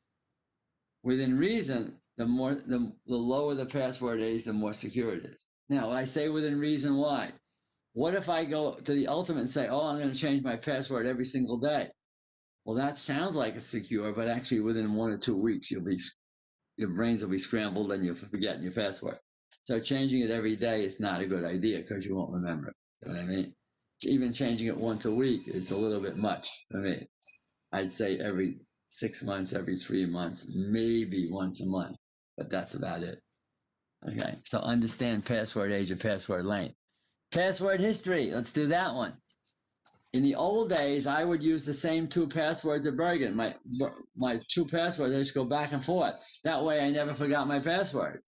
Within reason, the lower the password age, the more secure it is. Now, I say within reason, why? What if I go to the ultimate and say, oh, I'm going to change my password every single day? Well, that sounds like it's secure, but actually within 1 or 2 weeks, your brains will be scrambled and you'll forget your password. So changing it every day is not a good idea because you won't remember it. You know what I mean? Even changing it once a week is a little bit much for me. I'd say every 6 months, every 3 months, maybe once a month, but that's about it. Okay, so understand password age and password length. Password history, let's do that one. In the old days, I would use the same 2 passwords at Bergen. My 2 passwords, I just go back and forth. That way I never forgot my password.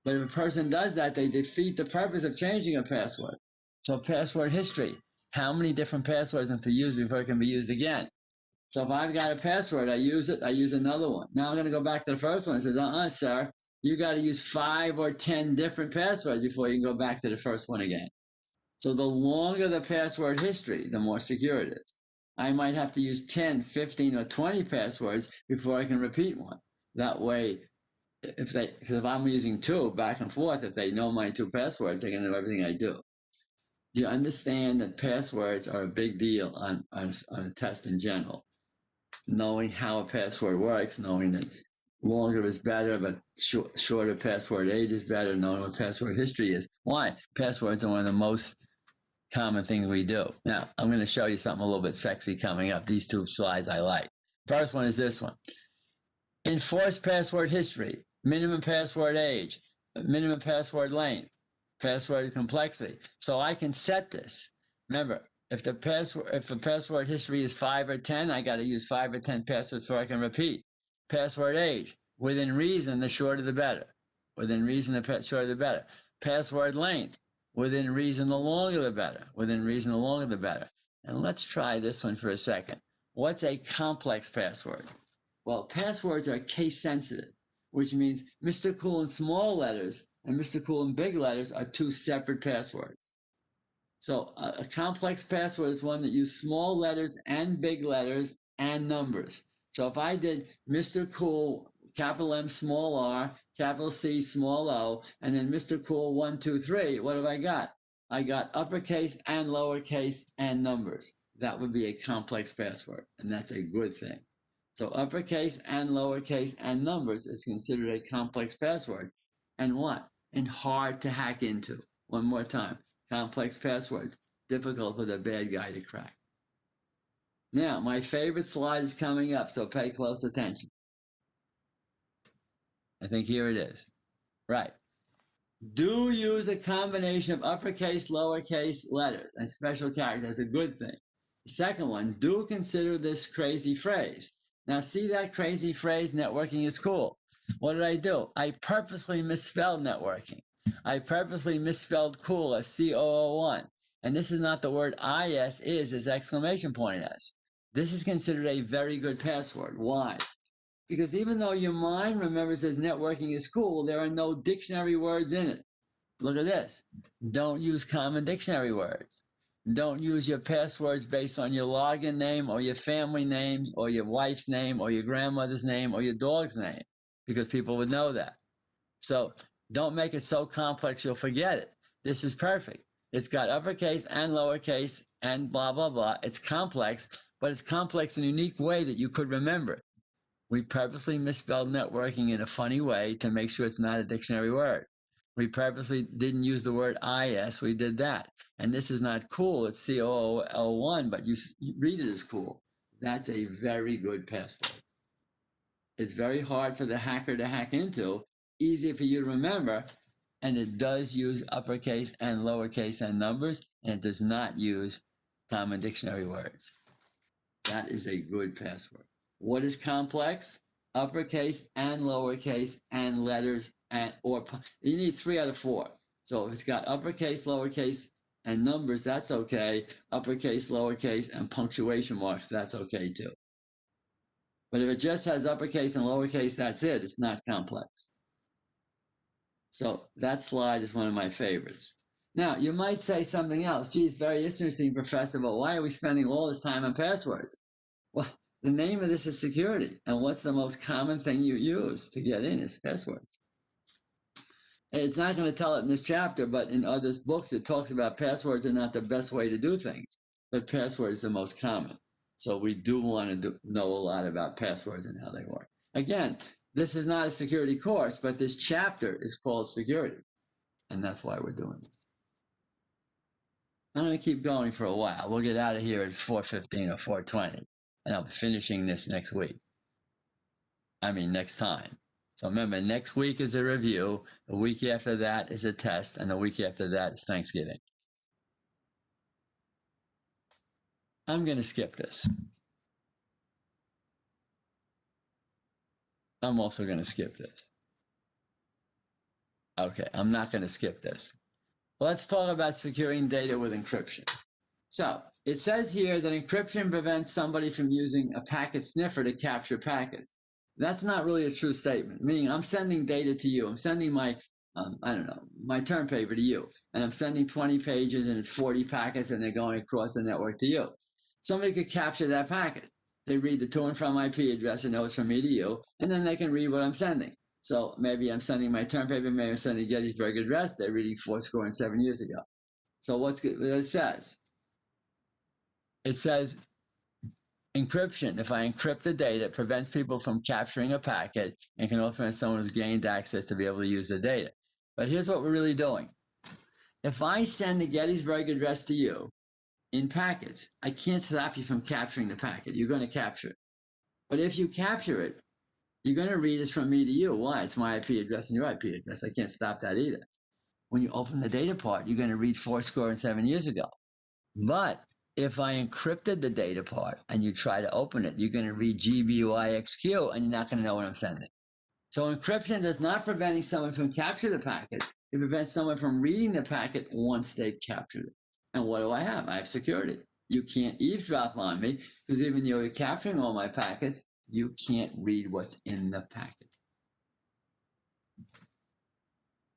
But if a person does that, they defeat the purpose of changing a password. So password history, how many different passwords have to use before it can be used again? So if I've got a password, I use it, I use another one. Now I'm going to go back to the first one. It says, sir, you got to use 5 or 10 different passwords before you can go back to the first one again. So the longer the password history, the more secure it is. I might have to use 10, 15, or 20 passwords before I can repeat one. That way, because if I'm using 2 back and forth, if they know my 2 passwords, they can know everything I do. Do you understand that passwords are a big deal on a test in general? Knowing how a password works, knowing that longer is better, but shorter password age is better, knowing what password history is. Why? Passwords are one of the most common things we do. Now, I'm going to show you something a little bit sexy coming up. These 2 slides I like. First one is this one. Enforce password history, minimum password age, minimum password length, password complexity. So I can set this. Remember, if the password history is 5 or 10, I got to use 5 or 10 passwords so I can repeat. Password age, within reason, the shorter the better. Within reason, the shorter the better. Password length, within reason, the longer the better. Within reason, the longer the better. And let's try this one for a second. What's a complex password? Well, passwords are case sensitive, which means Mr. Cool in small letters and Mr. Cool in big letters are 2 separate passwords. So a complex password is one that uses small letters and big letters and numbers. So if I did Mr. Cool, capital M, small r, capital C, small o, and then Mr. Cool 1, 2, 3, what have I got? I got uppercase and lowercase and numbers. That would be a complex password, and that's a good thing. So uppercase and lowercase and numbers is considered a complex password. And what? And hard to hack into. One more time. Complex passwords, difficult for the bad guy to crack. Now, my favorite slide is coming up, so pay close attention. I think here it is. Right. Do use a combination of uppercase, lowercase letters and special characters. That's a good thing. The second one, do consider this crazy phrase. Now, see that crazy phrase, networking is cool. What did I do? I purposely misspelled networking. I purposely misspelled cool as COO1. And this is not the word IS, is exclamation point S. This is considered a very good password. Why? Because even though your mind remembers as networking is cool, there are no dictionary words in it. Look at this. Don't use common dictionary words. Don't use your passwords based on your login name or your family name or your wife's name or your grandmother's name or your dog's name, because people would know that. So don't make it so complex you'll forget it. This is perfect. It's got uppercase and lowercase and blah, blah, blah. It's complex, but it's complex in a unique way that you could remember. We purposely misspelled networking in a funny way to make sure it's not a dictionary word. We purposely didn't use the word IS. We did that. And this is not cool. It's COOL1, but you read it as cool. That's a very good password. It's very hard for the hacker to hack into, easy for you to remember, and it does use uppercase and lowercase and numbers, and it does not use common dictionary words. That is a good password. What is complex? Uppercase and lowercase and letters you need 3 out of 4. So if it's got uppercase, lowercase, and numbers, that's okay. Uppercase, lowercase, and punctuation marks, that's okay too. But if it just has uppercase and lowercase, that's it. It's not complex. So that slide is one of my favorites. Now, you might say something else. Geez, very interesting, Professor, but why are we spending all this time on passwords? Well, the name of this is security. And what's the most common thing you use to get in is passwords. And it's not going to tell it in this chapter, but in other books, it talks about passwords are not the best way to do things, but password is the most common. So we do want to know a lot about passwords and how they work. Again, this is not a security course, but this chapter is called security. And that's why we're doing this. I'm going to keep going for a while. We'll get out of here at 4:15 or 4:20, and I'll be finishing this next week. Next time. So remember, next week is a review. The week after that is a test, and the week after that is Thanksgiving. I'm going to skip this. I'm also going to skip this. Okay, I'm not going to skip this. Let's talk about securing data with encryption. So it says here that encryption prevents somebody from using a packet sniffer to capture packets. That's not really a true statement, meaning I'm sending data to you. I'm sending my, my term paper to you, and I'm sending 20 pages and it's 40 packets and they're going across the network to you. Somebody could capture that packet. They read the to and from IP address and know it's from me to you, and then they can read what I'm sending. So maybe I'm sending my term paper, maybe I'm sending Gettysburg Address. They're reading 7 years ago. So what's good? It says? It says encryption. If I encrypt the data, it prevents people from capturing a packet and can often have someone who's gained access to be able to use the data. But here's what we're really doing. If I send the Gettysburg Address to you in packets, I can't stop you from capturing the packet. You're going to capture it. But if you capture it, you're going to read this from me to you. Why? It's my IP address and your IP address. I can't stop that either. When you open the data part, you're going to read 7 years ago. But if I encrypted the data part and you try to open it, you're going to read GBYXQ and you're not going to know what I'm sending. So encryption does not prevent someone from capturing the packet. It prevents someone from reading the packet once they've captured it. And what do I have? I have security. You can't eavesdrop on me because even though you're capturing all my packets, you can't read what's in the packet.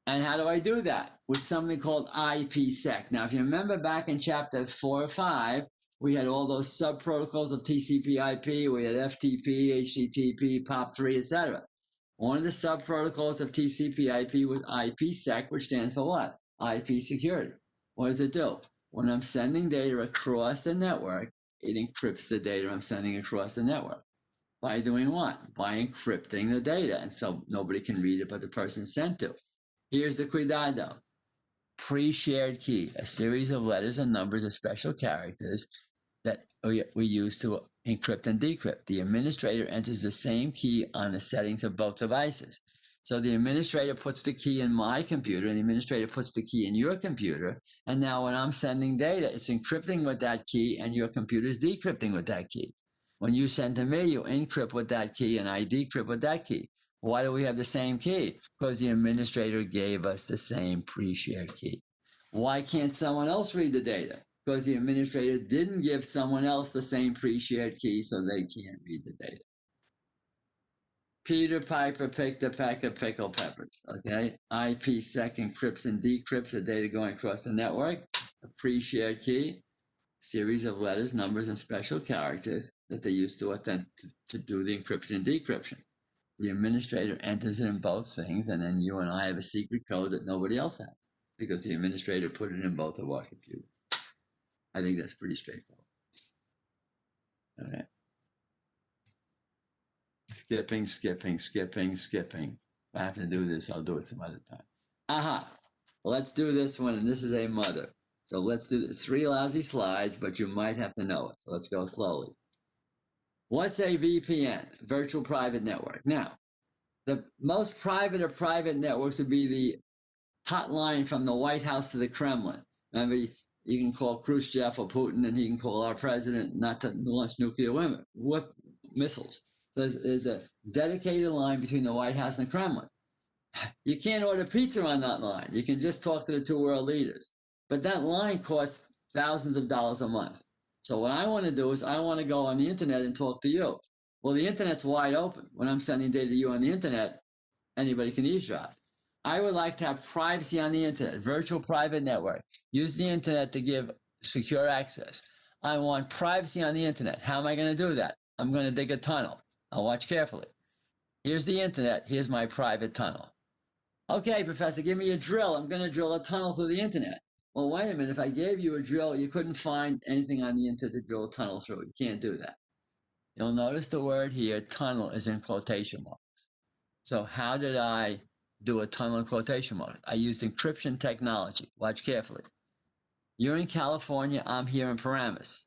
And how do I do that? With something called IPsec. Now, if you remember back in chapter 4 or 5, we had all those sub-protocols of TCP/IP. We had FTP, HTTP, POP3, etc. One of the sub-protocols of TCP/IP was IPsec, which stands for what? IP security. What does it do? When I'm sending data across the network, it encrypts the data I'm sending across the network. By doing what? By encrypting the data, and so nobody can read it but the person sent to. Here's the cuidado. Pre-shared key, a series of letters and numbers or special characters that we use to encrypt and decrypt. The administrator enters the same key on the settings of both devices. So the administrator puts the key in my computer and the administrator puts the key in your computer. And now when I'm sending data, it's encrypting with that key and your computer is decrypting with that key. When you send to me, you encrypt with that key and I decrypt with that key. Why do we have the same key? Because the administrator gave us the same pre-shared key. Why can't someone else read the data? Because the administrator didn't give someone else the same pre-shared key, so they can't read the data. Peter Piper picked a peck of pickled peppers, okay? IPsec encrypts and decrypts the data going across the network. A pre-shared key, series of letters, numbers, and special characters that they use to do the encryption and decryption. The administrator enters it in both things, and then you and I have a secret code that nobody else has because the administrator put it in both of our computers. I think that's pretty straightforward. All right. Skipping. If I have to do this, I'll do it some other time. Aha. Let's do this one, and this is a mother. So let's do this. 3 lousy slides, but you might have to know it. So let's go slowly. What's a VPN? Virtual Private Network. Now, the most private of private networks would be the hotline from the White House to the Kremlin. Remember, you can call Khrushchev or Putin, and he can call our president not to launch nuclear missiles. So there's a dedicated line between the White House and the Kremlin. You can't order pizza on that line. You can just talk to the 2 world leaders. But that line costs thousands of dollars a month. So what I want to do is I want to go on the internet and talk to you. Well, the internet's wide open. When I'm sending data to you on the internet, anybody can eavesdrop. I would like to have privacy on the internet, virtual private network. Use the internet to give secure access. I want privacy on the internet. How am I going to do that? I'm going to dig a tunnel. Now watch carefully. Here's the internet. Here's my private tunnel. Okay, professor, give me a drill. I'm going to drill a tunnel through the internet. Well, wait a minute. If I gave you a drill, you couldn't find anything on the internet to drill a tunnel through. You can't do that. You'll notice the word here, tunnel, is in quotation marks. So how did I do a tunnel in quotation marks? I used encryption technology. Watch carefully. You're in California. I'm here in Paramus.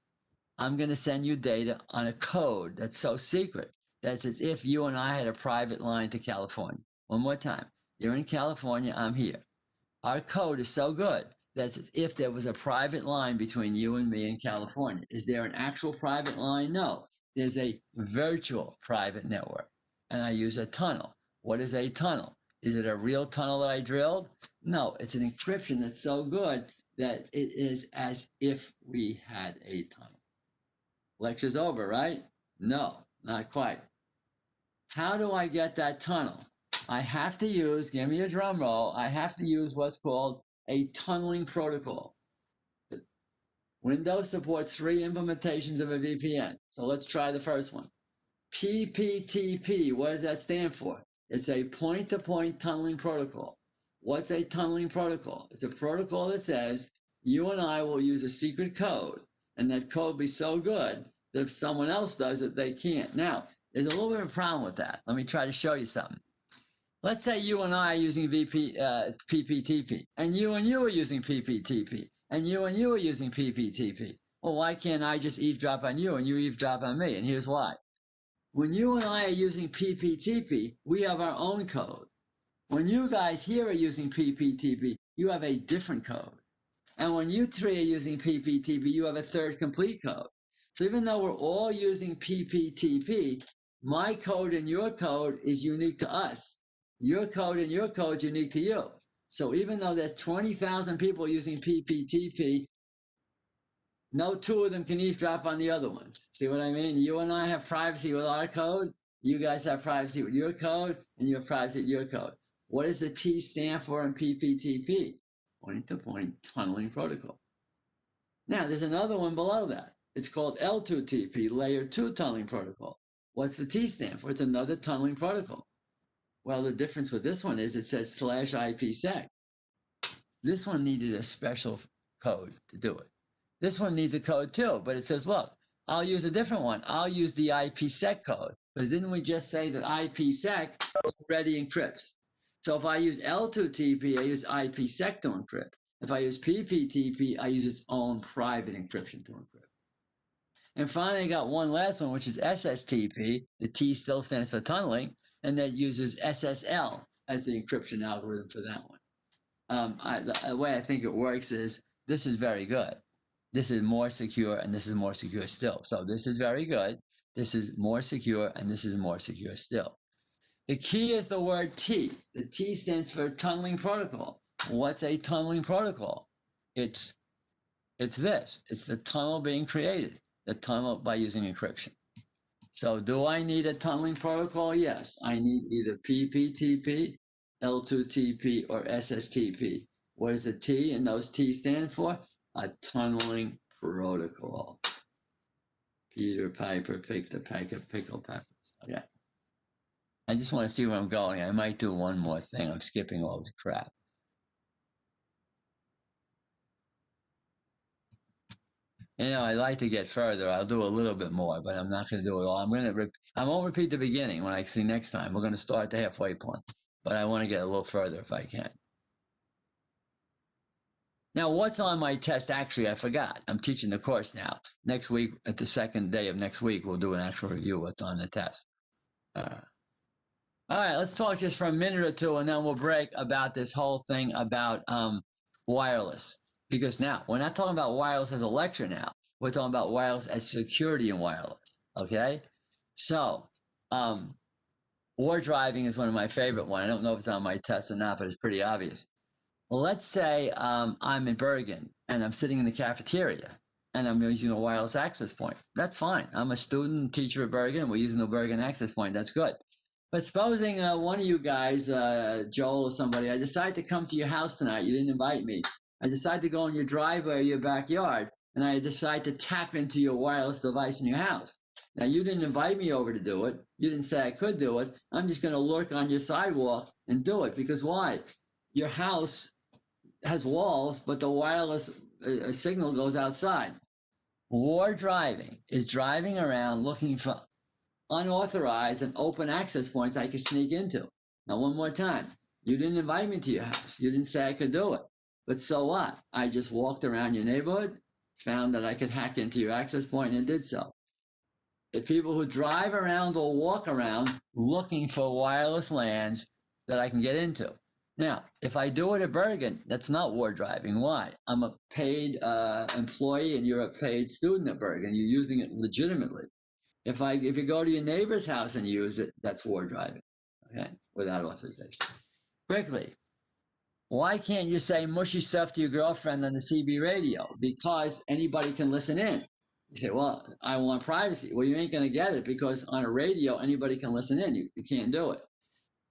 I'm going to send you data on a code that's so secret that's as if you and I had a private line to California. One more time. You're in California. I'm here. Our code is so good that's as if there was a private line between you and me in California. Is there an actual private line? No. There's a virtual private network. And I use a tunnel. What is a tunnel? Is it a real tunnel that I drilled? No, it's an encryption that's so good that it is as if we had a tunnel. Lecture's over, right? No, not quite. How do I get that tunnel? I have to use, give me a drum roll, I have to use what's called a tunneling protocol. Windows supports 3 implementations of a VPN. So let's try the first one. PPTP, what does that stand for? It's a point-to-point tunneling protocol. What's a tunneling protocol? It's a protocol that says you and I will use a secret code, and that code will be so good that if someone else does it, they can't. Now, there's a little bit of a problem with that. Let me try to show you something. Let's say you and I are using PPTP, and you are using PPTP, and you are using PPTP. Well, why can't I just eavesdrop on you and you eavesdrop on me? And here's why. When you and I are using PPTP, we have our own code. When you guys here are using PPTP, you have a different code. And when you 3 are using PPTP, you have a third complete code. So even though we're all using PPTP, my code and your code is unique to us. Your code and your code is unique to you. So even though there's 20,000 people using PPTP, no 2 of them can eavesdrop on the other ones. See what I mean? You and I have privacy with our code. You guys have privacy with your code, and you have privacy with your code. What does the T stand for in PPTP? Point-to-point tunneling protocol. Now, there's another one below that. It's called L2TP, Layer 2 Tunneling Protocol. What's the T stand for? It's another tunneling protocol. Well, the difference with this one is it says /IPsec. This one needed a special code to do it. This one needs a code too, but it says, look, I'll use a different one. I'll use the IPsec code. Because didn't we just say that IPsec already encrypts? So if I use L2TP, I use IPsec to encrypt. If I use PPTP, I use its own private encryption to encrypt. And finally, I got one last one, which is SSTP. The T still stands for tunneling, and that uses SSL as the encryption algorithm for that one. The way I think it works is this is very good. This is more secure, and this is more secure still. So this is very good. This is more secure, and this is more secure still. The key is the word T. The T stands for tunneling protocol. What's a tunneling protocol? It's this. It's the tunnel being created. The tunnel by using encryption. So do I need a tunneling protocol? Yes. I need either PPTP, L2TP, or SSTP. What does the T and those T stand for? A tunneling protocol. Peter Piper picked a peck of pickled peppers. Okay. I just want to see where I'm going. I might do one more thing. I'm skipping all this crap. You know, I like to get further. I'll do a little bit more, but I'm not going to do it all. I won't repeat the beginning when I see next time. We're going to start at the halfway point, but I want to get a little further if I can. Now, what's on my test? Actually, I forgot. I'm teaching the course now. Next week, at the second day of next week, we'll do an actual review of what's on the test. All right, let's talk just for a minute or two, and then we'll break about this whole thing about wireless. Because now, we're not talking about wireless as a lecture now. We're talking about wireless as security in wireless, okay? So, war driving is one of my favorite ones. I don't know if it's on my test or not, but it's pretty obvious. Well, let's say I'm in Bergen and I'm sitting in the cafeteria and I'm using a wireless access point. That's fine. I'm a student teacher at Bergen. We're using the Bergen access point. That's good. But supposing one of you guys, Joel or somebody, I decide to come to your house tonight. You didn't invite me. I decide to go in your driveway or your backyard, and I decide to tap into your wireless device in your house. Now, you didn't invite me over to do it. You didn't say I could do it. I'm just going to lurk on your sidewalk and do it because why? Your house has walls, but the wireless signal goes outside. War driving is driving around looking for unauthorized and open access points I could sneak into. Now, one more time. You didn't invite me to your house. You didn't say I could do it. But so what? I just walked around your neighborhood, found that I could hack into your access point and did so. The people who drive around or walk around looking for wireless LANs that I can get into. Now, if I do it at Bergen, that's not war driving. Why? I'm a paid employee and you're a paid student at Bergen. You're using it legitimately. If you go to your neighbor's house and use it, that's war driving, okay, without authorization. Quickly, why can't you say mushy stuff to your girlfriend on the CB radio? Because anybody can listen in. You say, well, I want privacy. Well, you ain't going to get it because on a radio, anybody can listen in. You can't do it.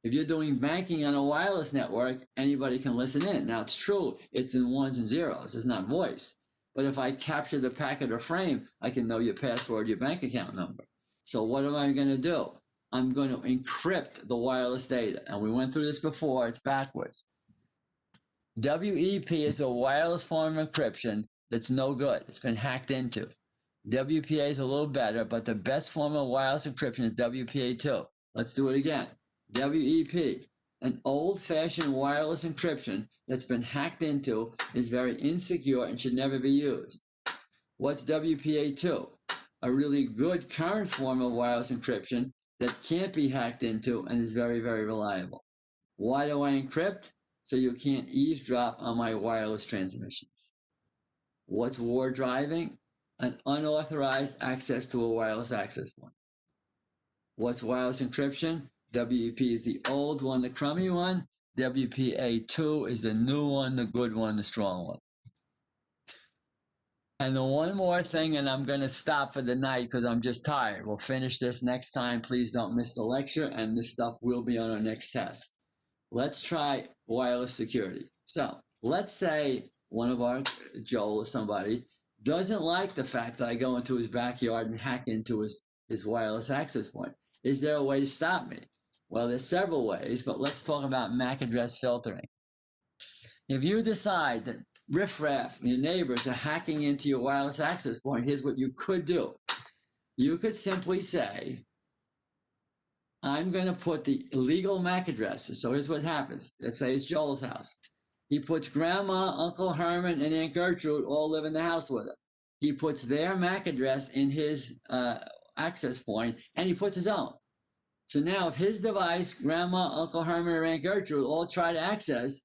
If you're doing banking on a wireless network, anybody can listen in. Now, it's true. It's in ones and zeros. It's not voice. But if I capture the packet or frame, I can know your password, your bank account number. So what am I going to do? I'm going to encrypt the wireless data. And we went through this before. It's backwards. WEP is a wireless form of encryption that's no good. It's been hacked into. WPA is a little better, but the best form of wireless encryption is WPA2. Let's do it again. WEP, an old-fashioned wireless encryption that's been hacked into, is very insecure and should never be used. What's WPA2? A really good current form of wireless encryption that can't be hacked into and is very, very reliable. Why do I encrypt? So you can't eavesdrop on my wireless transmissions. What's war driving? An unauthorized access to a wireless access point. What's wireless encryption? WEP is the old one, the crummy one. WPA2 is the new one, the good one, the strong one. And the one more thing, and I'm going to stop for the night because I'm just tired. We'll finish this next time. Please don't miss the lecture, and this stuff will be on our next test. Let's try wireless security. So let's say one of our, Joel or somebody, doesn't like the fact that I go into his backyard and hack into his wireless access point. Is there a way to stop me? Well, there's several ways, but let's talk about MAC address filtering. If you decide that riffraff, your neighbors, are hacking into your wireless access point, here's what you could do. You could simply say, I'm going to put the illegal MAC addresses. So here's what happens. Let's say it's Joel's house. He puts Grandma, Uncle Herman, and Aunt Gertrude all live in the house with him. He puts their MAC address in his access point, and he puts his own. So now if his device, Grandma, Uncle Herman, or Aunt Gertrude all try to access,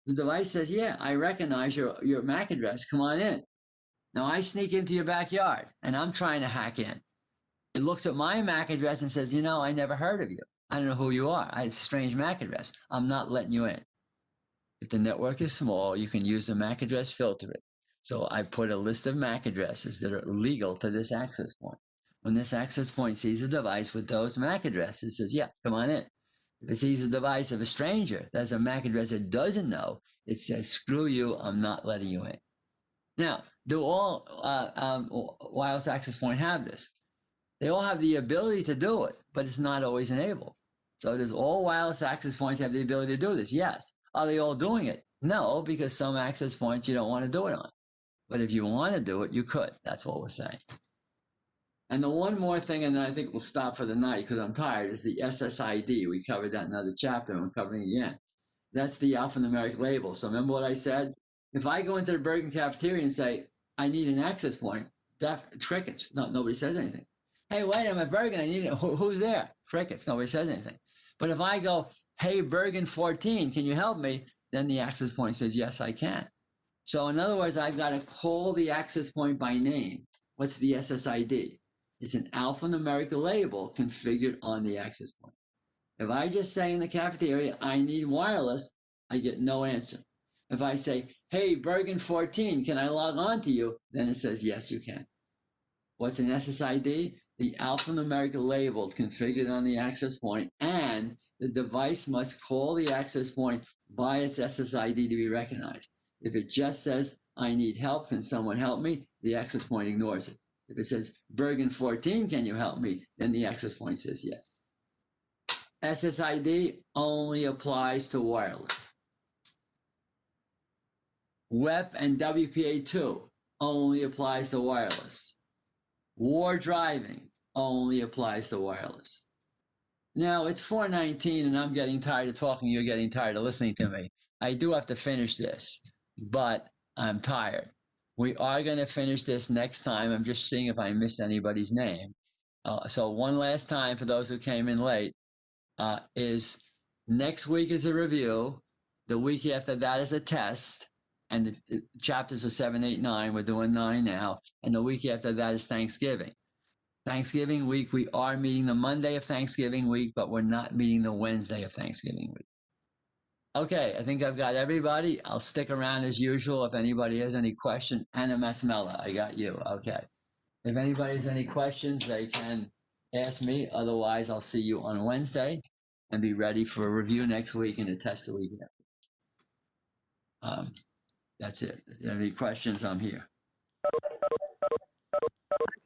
the device says, yeah, I recognize your MAC address. Come on in. Now I sneak into your backyard, and I'm trying to hack in. It looks at my MAC address and says, you know, I never heard of you. I don't know who you are. It's a strange MAC address. I'm not letting you in. If the network is small, you can use the MAC address filtering. So I put a list of MAC addresses that are legal to this access point. When this access point sees a device with those MAC addresses, it says, yeah, come on in. If it sees a device of a stranger that's a MAC address it doesn't know, it says, screw you, I'm not letting you in. Now, do all wireless access point have this? They all have the ability to do it, but it's not always enabled. So does all wireless access points have the ability to do this? Yes. Are they all doing it? No, because some access points you don't want to do it on. But if you want to do it, you could. That's all we're saying. And the one more thing, and then I think we'll stop for the night because I'm tired, is the SSID. We covered that in another chapter, and I'm covering it again. That's the alphanumeric label. So remember what I said? If I go into the Bergen cafeteria and say, I need an access point, crickets. No, nobody says anything. Hey, wait, I'm at Bergen. I need it. Who's there? Crickets. Nobody says anything. But if I go, hey, Bergen 14, can you help me? Then the access point says, yes, I can. So in other words, I've got to call the access point by name. What's the SSID? It's an alphanumeric label configured on the access point. If I just say in the cafeteria, I need wireless, I get no answer. If I say, hey, Bergen 14, can I log on to you? Then it says, yes, you can. What's an SSID? The alphanumeric label configured on the access point, and the device must call the access point by its SSID to be recognized. If it just says, I need help, can someone help me? The access point ignores it. If it says, Bergen 14, can you help me? Then the access point says yes. SSID only applies to wireless. WEP and WPA2 only applies to wireless. War driving only applies to wireless. Now it's 4:19 and I'm getting tired of talking. You're getting tired of listening to me. I do have to finish this, but I'm tired. We are going to finish this next time. I'm just seeing if I missed anybody's name. So one last time for those who came in late, is next week is a review. The week after that is a test. And the chapters are 7, 8, 9. We're doing 9 now. And the week after that is Thanksgiving. Thanksgiving week, we are meeting the Monday of Thanksgiving week, but we're not meeting the Wednesday of Thanksgiving week. Okay, I think I've got everybody. I'll stick around as usual if anybody has any question. Anna Masmella, I got you. Okay. If anybody has any questions, they can ask me. Otherwise, I'll see you on Wednesday and be ready for a review next week and a test the week after. That's it. If you have any questions, I'm here.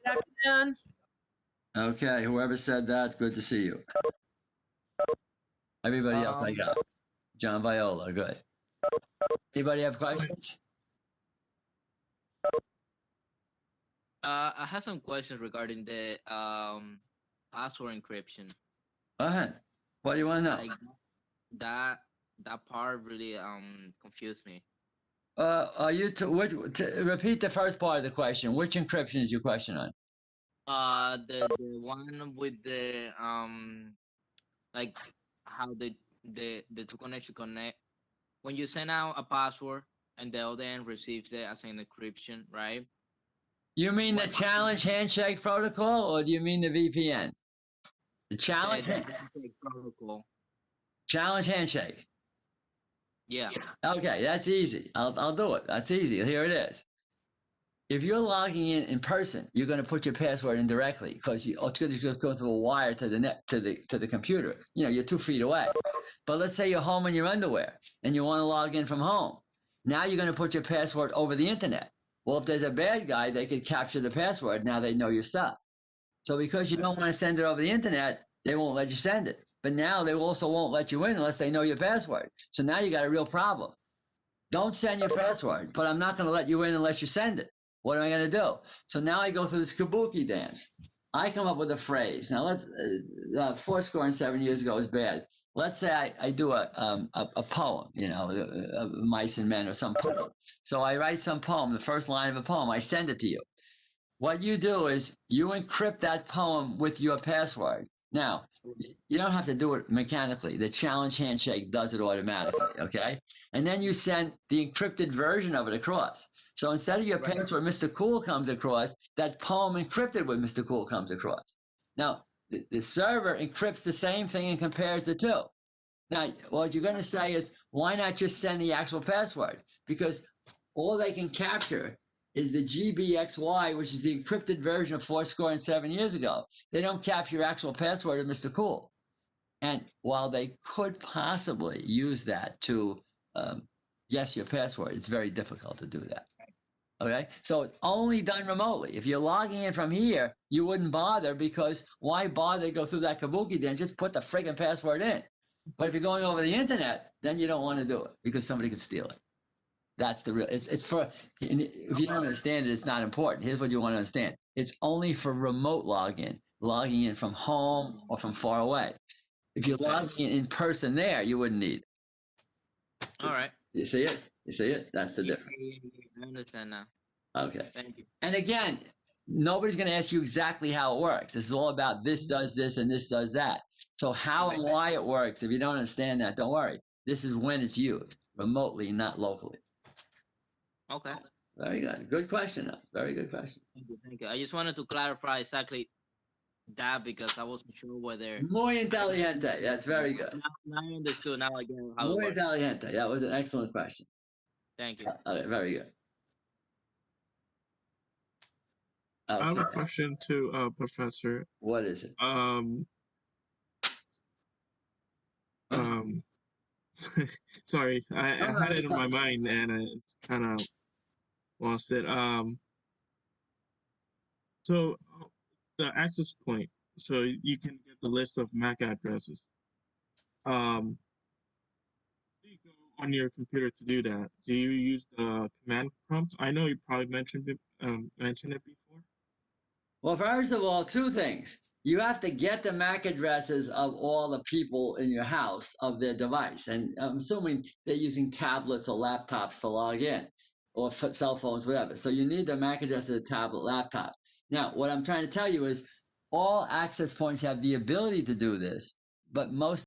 Good afternoon. Okay, whoever said that, good to see you. Everybody else I got. John Viola, good. Anybody have questions? I have some questions regarding the password encryption. Go ahead. What do you want to know? Like that part really confused me. Are you repeat the first part of the question? Which encryption is your question on? The one with the like how the two connection connect when you send out a password and the other end receives it as an encryption, right? You mean the challenge handshake protocol, or do you mean the VPN? The challenge protocol. Challenge handshake. Yeah. Okay, that's easy. I'll do it. That's easy. Here it is. If you're logging in person, you're going to put your password in directly because it's going to just go through a wire to the net to the computer. You know, you're 2 feet away. But let's say you're home in your underwear and you want to log in from home. Now you're going to put your password over the internet. Well, if there's a bad guy, they could capture the password. Now they know your stuff. So because you don't want to send it over the internet, they won't let you send it. But now they also won't let you in unless they know your password. So now you got a real problem. Don't send your password, but I'm not going to let you in unless you send it. What am I going to do? So now I go through this kabuki dance. I come up with a phrase. Now let's 7 years ago is bad. Let's say I do a poem, you know, Mice and Men or some poem. So I write some poem, the first line of a poem. I send it to you. What you do is you encrypt that poem with your password. Now, you don't have to do it mechanically. The challenge handshake does it automatically, okay? And then you send the encrypted version of it across. So instead of your password, Mr. Cool comes across, that poem encrypted with Mr. Cool comes across. Now, the server encrypts the same thing and compares the two. Now, what you're going to say is, why not just send the actual password? Because all they can capture is the GBXY, which is the encrypted version of 7 years ago. They don't capture your actual password of Mr. Cool. And while they could possibly use that to guess your password, it's very difficult to do that. Okay, so it's only done remotely. If you're logging in from here, you wouldn't bother because why bother to go through that kabuki then? Just put the friggin' password in. But if you're going over the internet, then you don't want to do it because somebody could steal it. That's the real. It's for. If you don't understand it, it's not important. Here's what you want to understand. It's only for remote logging in from home or from far away. If you're logging in person there, you wouldn't need it. All right. You see it? You see it? That's the difference. I understand now. Okay. Thank you. And again, nobody's going to ask you exactly how it works. This is all about this does this and this does that. So how and why it works, if you don't understand that, don't worry. This is when it's used remotely, not locally. Okay. Very good. Good question, though. Very good question. Thank you. Thank you. I just wanted to clarify exactly that because I wasn't sure whether. Muy inteligente. That's very good. Now I understood. Now I get how it Muy works. inteligente. That was an excellent question. Thank you. Okay, very good. I have a Okay, question to Professor. what is it? Um, sorry, I No, had it it's in my fine. mind and it's kind of lost it. So the access point, so you can get the list of MAC addresses. How do you go on your computer to do that? Do you use the command prompt? I know you probably mentioned it before. Well, first of all, two things. You have to get the MAC addresses of all the people in your house of their device. And I'm assuming they're using tablets or laptops to log in, or cell phones, whatever. So you need the MAC address of the tablet, laptop. Now, what I'm trying to tell you is all access points have the ability to do this, but most